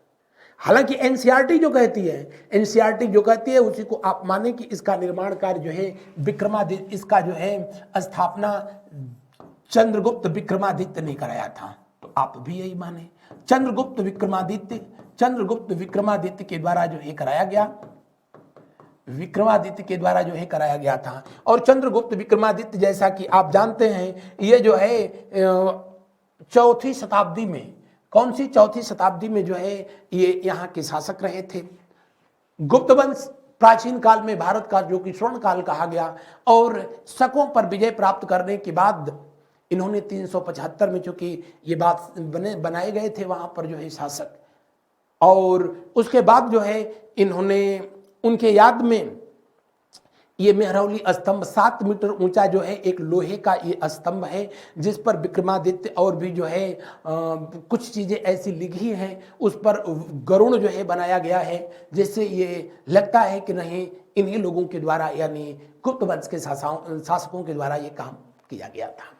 Speaker 1: हालांकि एनसीईआरटी जो कहती है, एनसीईआरटी जो कहती है उसी को आप माने कि इसका निर्माण कार्य जो है विक्रमादित्य, इसका जो है स्थापना चंद्रगुप्त विक्रमादित्य ने कराया था। तो आप भी यही माने, चंद्रगुप्त विक्रमादित्य के द्वारा जो है कराया गया, विक्रमादित्य के द्वारा जो है कराया गया था। और चंद्रगुप्त विक्रमादित्य, जैसा कि आप जानते हैं, ये जो है चौथी शताब्दी में, कौन सी चौथी शताब्दी में जो है ये यहाँ के शासक रहे थे। गुप्त वंश प्राचीन काल में भारत का जो कि स्वर्ण काल कहा गया, और शकों पर विजय प्राप्त करने के बाद इन्होंने 375 में, चूंकि ये बात बनाए गए थे वहां पर जो है शासक, और उसके बाद जो है इन्होंने उनके याद में ये मेहरौली स्तंभ 7 मीटर ऊंचा जो है एक लोहे का ये स्तंभ है, जिस पर विक्रमादित्य और भी जो है कुछ चीजें ऐसी लिखी हैं, उस पर गरुड़ जो है बनाया गया है, जिससे ये लगता है कि नहीं इन्हीं लोगों के द्वारा, यानी गुप्त वंश के शासकों के द्वारा ये काम किया गया था।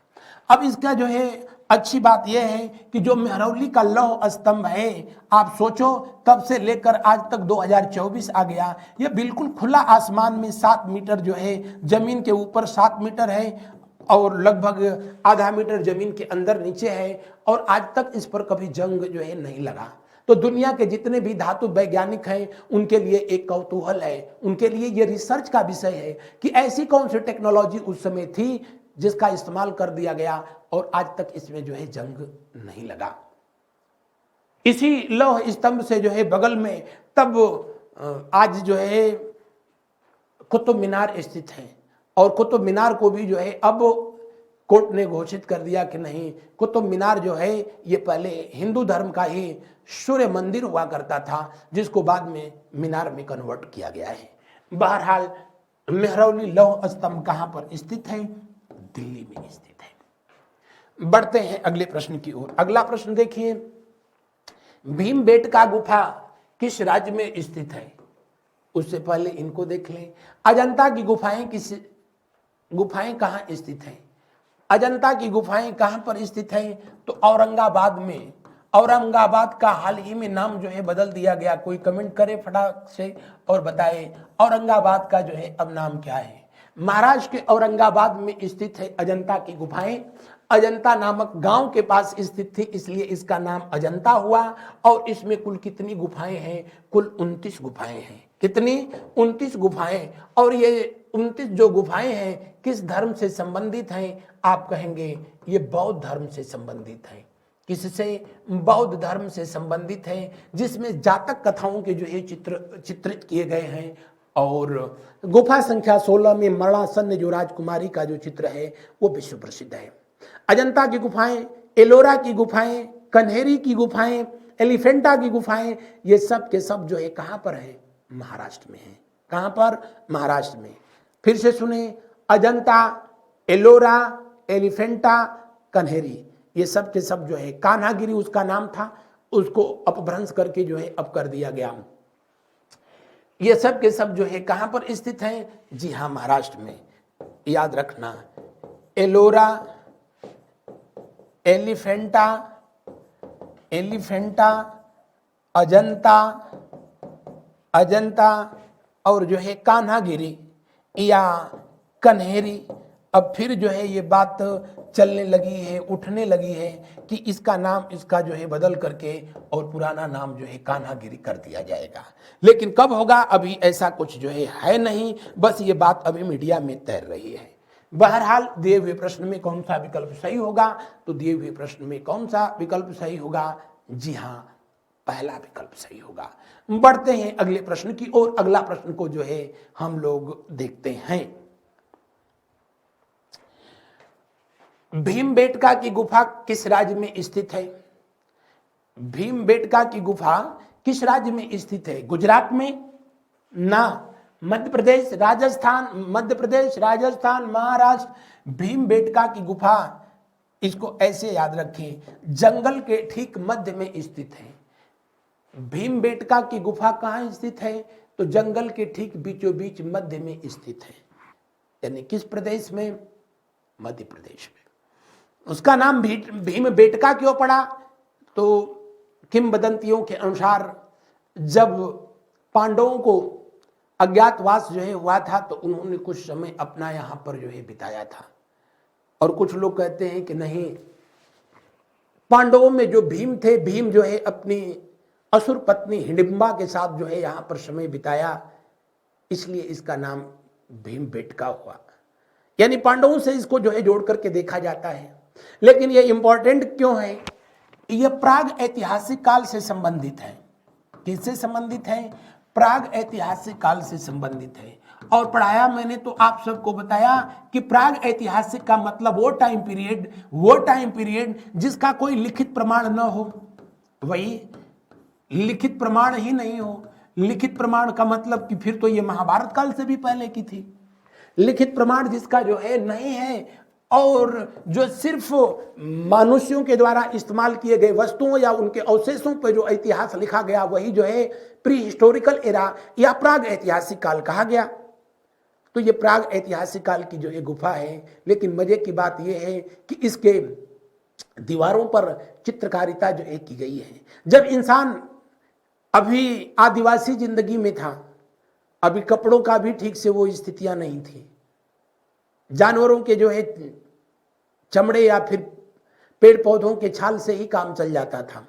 Speaker 1: अब इसका जो है अच्छी बात यह है कि जो मेहरौली का लौह स्तंभ है, आप सोचो तब से लेकर आज तक 2024 आ गया, यह बिल्कुल खुला आसमान में 7 मीटर जो है, जमीन के ऊपर 7 मीटर है और लगभग आधा मीटर जमीन के अंदर नीचे है, और आज तक इस पर कभी जंग जो है नहीं लगा। तो दुनिया के जितने भी धातु वैज्ञानिक हैं उनके लिए एक कौतूहल है, उनके लिए ये रिसर्च का विषय है कि ऐसी कौन सी टेक्नोलॉजी उस समय थी जिसका इस्तेमाल कर दिया गया और आज तक इसमें जो है जंग नहीं लगा। इसी लौह स्तंभ से जो है बगल में तब आज जो है कुतुब मीनार स्थित है, और कुतुब मीनार को भी जो है अब कोर्ट ने घोषित कर दिया कि नहीं, कुतुब मीनार जो है ये पहले हिंदू धर्म का ही सूर्य मंदिर हुआ करता था, जिसको बाद में मीनार में कन्वर्ट किया गया है। बहरहाल मेहरौली लौह स्तंभ कहां पर स्थित है? दिल्ली में स्थित है। बढ़ते हैं अगले प्रश्न की ओर। अगला प्रश्न देखिए, भीमबेटका गुफा किस राज्य में स्थित है? उससे पहले इनको देख लें। अजंता की गुफाएं कहां स्थित हैं? अजंता की गुफाएं कहां पर स्थित हैं? तो औरंगाबाद में। औरंगाबाद का हाल ही में नाम जो है बदल दिया गया। कोई कमेंट करे फटाक से और बताए औरंगाबाद का जो है अब नाम क्या है? महाराष्ट्र के औरंगाबाद में स्थित है अजंता की गुफाएं। अजंता नामक गांव के पास स्थित थी, इसलिए इसका नाम अजंता हुआ। और इसमें कुल कितनी गुफाएं हैं? कुल 29 गुफाएं हैं। कितनी? 29 गुफाएं। और ये 29 जो गुफाएं हैं किस धर्म से संबंधित हैं? आप कहेंगे ये बौद्ध धर्म से संबंधित है। किससे? बौद्ध धर्म से संबंधित है, जिसमें जातक कथाओं के जो है चित्रित किए गए हैं। और गुफा संख्या 16 में मरणासन्न जो राजकुमारी का जो चित्र है वो विश्व प्रसिद्ध है। अजंता की गुफाएं, एलोरा की गुफाएं, कन्हेरी की गुफाएं, एलिफेंटा की गुफाएं, ये सब के सब जो है कहां पर है? महाराष्ट्र में है। कहां पर? महाराष्ट्र में। फिर से सुने, अजंता, एलोरा, एलिफेंटा, कन्हेरी, ये सब के सब जो है, कान्हागिरी उसका नाम था, उसको अपभ्रंश करके जो है अब कर दिया गया। ये सब के सब जो है कहां पर स्थित हैं? जी हां, महाराष्ट्र में। याद रखना, एलोरा, एलिफेंटा, अजंता और जो है कान्हागिरी या कन्हेरी। अब फिर जो है ये बात चलने लगी है, उठने लगी है कि इसका नाम इसका जो है बदल करके और पुराना नाम जो है कान्हागिरी कर दिया जाएगा। लेकिन कब होगा अभी ऐसा कुछ जो है नहीं, बस ये बात अभी मीडिया में तैर रही है। बहरहाल दिए हुए प्रश्न में कौन सा विकल्प सही होगा? तो दिए हुए प्रश्न में कौन सा विकल्प सही होगा? जी हां, पहला विकल्प सही होगा। बढ़ते हैं अगले प्रश्न की ओर। अगला प्रश्न को जो है हम लोग देखते हैं। भीमबेटका की गुफा किस राज्य में स्थित है? भीमबेटका की गुफा किस राज्य में स्थित है? गुजरात में? ना। मध्य प्रदेश, राजस्थान, मध्य प्रदेश, राजस्थान, महाराष्ट्र। भीमबेटका की गुफा, इसको ऐसे याद रखें, जंगल के ठीक मध्य में स्थित है। भीमबेटका की गुफा कहां स्थित है? तो जंगल के ठीक बीचों बीच मध्य में स्थित है। यानी किस प्रदेश में? मध्य प्रदेश में। उसका नाम भीमबेटका क्यों पड़ा? तो किंवदंतियों के अनुसार जब पांडवों को अज्ञातवास जो है हुआ था तो उन्होंने कुछ समय अपना यहां पर जो है बिताया था। और कुछ लोग कहते हैं कि नहीं, पांडवों में जो भीम थे, भीम जो है अपनी असुर पत्नी हिडिंबा के साथ जो है यहां पर समय बिताया, इसलिए इसका नाम भीमबेटका हुआ। यानी पांडवों से इसको जो है जोड़ करके देखा जाता है। लेकिन यह इंपॉर्टेंट क्यों है? यह प्राग ऐतिहासिक काल से संबंधित है। किससे संबंधित है? प्राग ऐतिहासिक काल से संबंधित है। और पढ़ाया मैंने तो आप सबको बताया कि प्राग ऐतिहासिक का मतलब वो टाइम पीरियड जिसका कोई लिखित प्रमाण न हो। वही लिखित प्रमाण ही नहीं हो। लिखित प्रमाण का मतलब कि फिर तो ये महाभारत काल से भी पहले की थी। लिखित प्रमाण जिसका जो है नहीं है, और जो सिर्फ मनुष्यों के द्वारा इस्तेमाल किए गए वस्तुओं या उनके अवशेषों पर जो इतिहास लिखा गया, वही जो है प्री हिस्टोरिकल एरा या प्राग ऐतिहासिक काल कहा गया। तो ये प्राग ऐतिहासिक काल की जो है गुफा है। लेकिन मजे की बात यह है कि इसके दीवारों पर चित्रकारिता जो है की गई है। जब इंसान अभी आदिवासी जिंदगी में था, अभी कपड़ों का भी ठीक से वो स्थितियां नहीं थी। जानवरों के जो है चमड़े या फिर पेड़ पौधों के छाल से ही काम चल जाता था।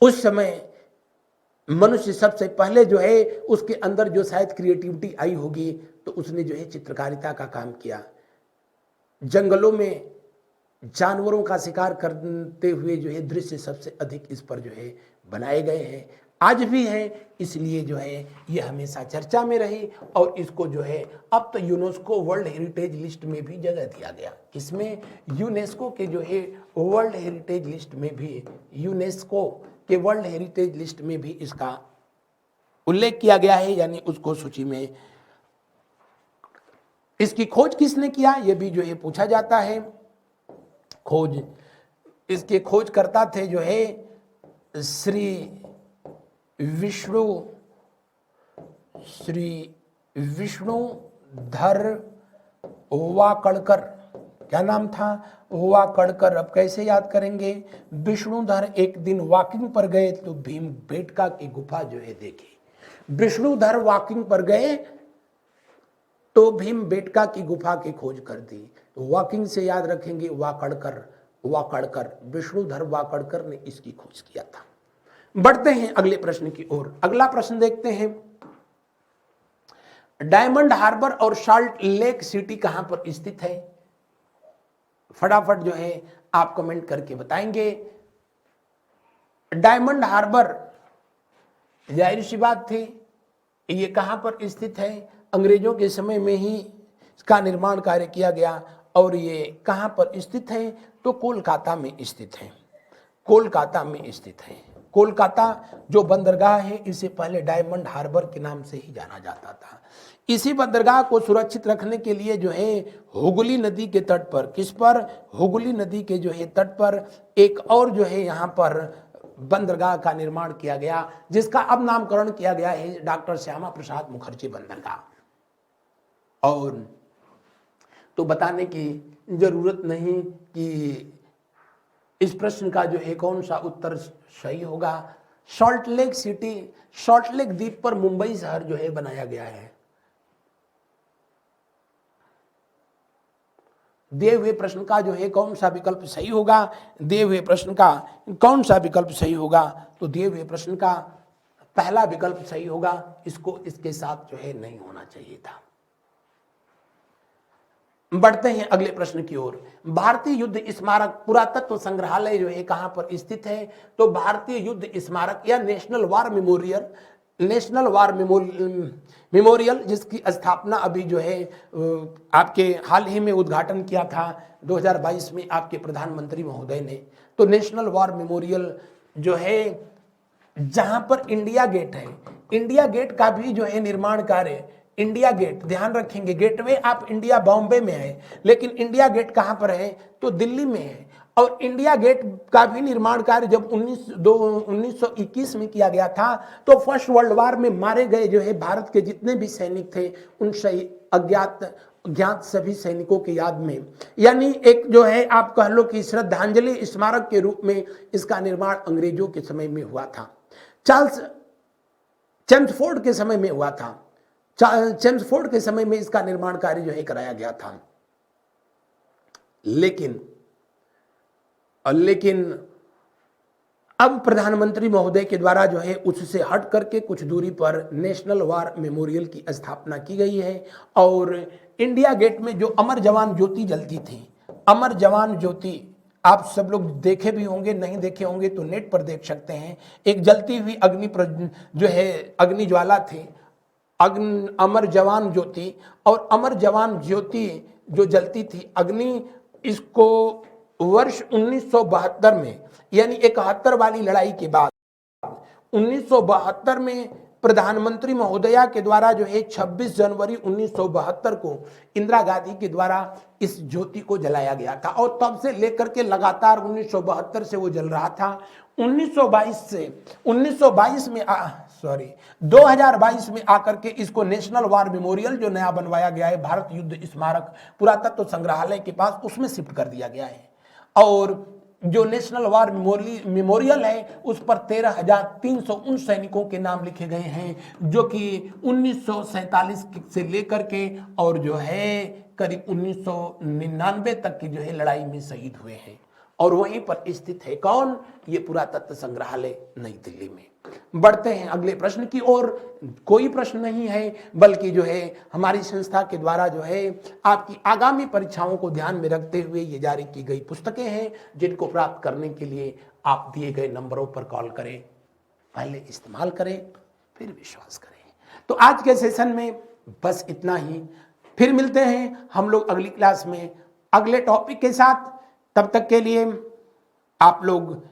Speaker 1: उस समय मनुष्य सबसे पहले जो है उसके अंदर जो शायद क्रिएटिविटी आई होगी, तो उसने जो है चित्रकारिता का काम किया। जंगलों में जानवरों का शिकार करते हुए जो है दृश्य सबसे अधिक इस पर जो है बनाए गए हैं, आज भी हैं। इसलिए जो है ये हमेशा चर्चा में रही और इसको जो है अब तो यूनेस्को वर्ल्ड हेरिटेज लिस्ट में भी जगह दिया गया। किसमें? यूनेस्को के जो है वर्ल्ड हेरिटेज लिस्ट में भी, यूनेस्को के वर्ल्ड हेरिटेज लिस्ट में भी इसका उल्लेख किया गया है, यानी उसको सूची में। इसकी खोज किसने किया, ये भी जो है पूछा जाता है। खोज, इसके खोजकर्ता थे जो है श्री विष्णुधर वाकड़कर। क्या नाम था? वाकड़कर। अब कैसे याद करेंगे? विष्णुधर एक दिन वॉकिंग पर गए तो भीमबेटका की गुफा जो है देखी। विष्णुधर वॉकिंग पर गए तो भीमबेटका की गुफा की खोज कर दी। तो वॉकिंग से याद रखेंगे वाकड़कर, विष्णुधर वाकड़कर ने इसकी खोज किया था। बढ़ते हैं अगले प्रश्न की ओर। अगला प्रश्न देखते हैं, डायमंड हार्बर और सॉल्ट लेक सिटी कहां पर स्थित है? फटाफट जो है आप कमेंट करके बताएंगे। डायमंड हार्बर, जाहिर सी बात थी, ये कहां पर स्थित है? अंग्रेजों के समय में ही इसका निर्माण कार्य किया गया। और ये कहां पर स्थित है? तो कोलकाता में स्थित है। कोलकाता में स्थित है। कोलकाता जो बंदरगाह है, इसे पहले डायमंड हार्बर के नाम से ही जाना जाता था। इसी बंदरगाह को सुरक्षित रखने के लिए जो है हुगली नदी के तट पर, किस पर? हुगली नदी के जो है तट पर एक और जो है यहाँ पर बंदरगाह का निर्माण किया गया, जिसका अब नामकरण किया गया है डॉक्टर श्यामा प्रसाद मुखर्जी बंदरगाह। और तो बताने की जरूरत नहीं कि इस प्रश्न का जो है कौन सा उत्तर सही होगा। Salt lake city, salt lake द्वीप पर मुंबई शहर जो है बनाया गया है। दिए हुए प्रश्न का जो है कौन सा विकल्प सही होगा? दिए हुए प्रश्न का कौन सा विकल्प सही होगा? तो दिए हुए प्रश्न का पहला विकल्प सही होगा। इसको इसके साथ जो है नहीं होना चाहिए था। बढ़ते हैं अगले प्रश्न की ओर। भारतीय युद्ध स्मारक पुरातत्व संग्रहालय जो है कहां पर स्थित है? तो भारतीय युद्ध स्मारक या national war memorial national war memorial, जिसकी स्थापना अभी जो है आपके हाल ही में उद्घाटन किया था 2022 में आपके प्रधानमंत्री महोदय ने। तो नेशनल वार मेमोरियल जो है, जहां पर इंडिया गेट है, इंडिया गेट का भी जो है निर्माण कार्य, इंडिया गेट ध्यान रखेंगे, गेटवे ऑफ इंडिया बॉम्बे में है, लेकिन इंडिया गेट कहां पर है तो दिल्ली में है। और इंडिया गेट का भी निर्माण कार्य जब 1921 में किया गया था, तो फर्स्ट वर्ल्ड वार में मारे गए जो है भारत के जितने भी सैनिक थे, उन ज्ञात सभी सैनिकों की याद में, यानी एक जो है आप कह लो कि श्रद्धांजलि स्मारक के रूप में इसका निर्माण अंग्रेजों के समय में हुआ था। चार्ल्स चेम्सफोर्ड के समय में हुआ था। चेम्सफोर्ड के समय में इसका निर्माण कार्य जो है कराया गया था। लेकिन अब प्रधानमंत्री महोदय के द्वारा जो है उससे हट करके कुछ दूरी पर नेशनल वार मेमोरियल की स्थापना की गई है। और इंडिया गेट में जो अमर जवान ज्योति जलती थी, अमर जवान ज्योति आप सब लोग देखे भी होंगे, नहीं देखे होंगे तो नेट पर देख सकते हैं। एक जलती हुई जो है अग्नि ज्वाला थी, अमर जवान ज्योति। और अमर जवान ज्योति जो जलती थी अग्नि, इसको वर्ष 1972 में, यानी 71 वाली लड़ाई के बाद 1972 में प्रधानमंत्री महोदया के द्वारा जो है 26 जनवरी 1972 को इंदिरा गांधी के द्वारा इस ज्योति को जलाया गया था। और तब से लेकर के लगातार 1972 से वो जल रहा था। 2022 में आकर के इसको नेशनल वार मेमोरियल जो नया बनवाया गया है भारत युद्ध स्मारक पुरातत्व संग्रहालय के पास, उसमें शिफ्ट कर दिया गया है। और जो नेशनल वार मेमोरियल है उस पर 13,300 उन सैनिकों के नाम लिखे गए हैं जो कि 1947 से लेकर के और जो है करीब 1999 तक की जो है लड़ाई में शहीद हुए हैं। और वहीं पर स्थित है कौन, ये पुरातत्व संग्रहालय नई दिल्ली में। बढ़ते हैं अगले प्रश्न की ओर। कोई प्रश्न नहीं है, बल्कि जो है हमारी संस्था के द्वारा जो है आपकी आगामी परीक्षाओं को ध्यान में रखते हुए ये जारी की गई पुस्तकें हैं, जिनको प्राप्त करने के लिए आप दिए गए नंबरों पर कॉल करें, पहले इस्तेमाल करें फिर विश्वास करें। तो आज के सेशन में बस इतना ही। फिर मिलते हैं हम लोग अगली क्लास में अगले टॉपिक के साथ। तब तक के लिए आप लोग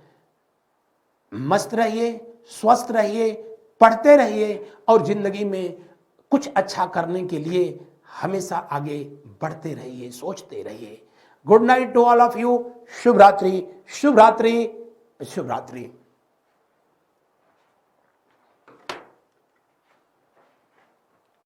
Speaker 1: मस्त रहिए, स्वस्थ रहिए, पढ़ते रहिए और जिंदगी में कुछ अच्छा करने के लिए हमेशा आगे बढ़ते रहिए, सोचते रहिए। Good night to all of you. शुभ रात्रि, शुभ रात्रि, शुभ रात्रि।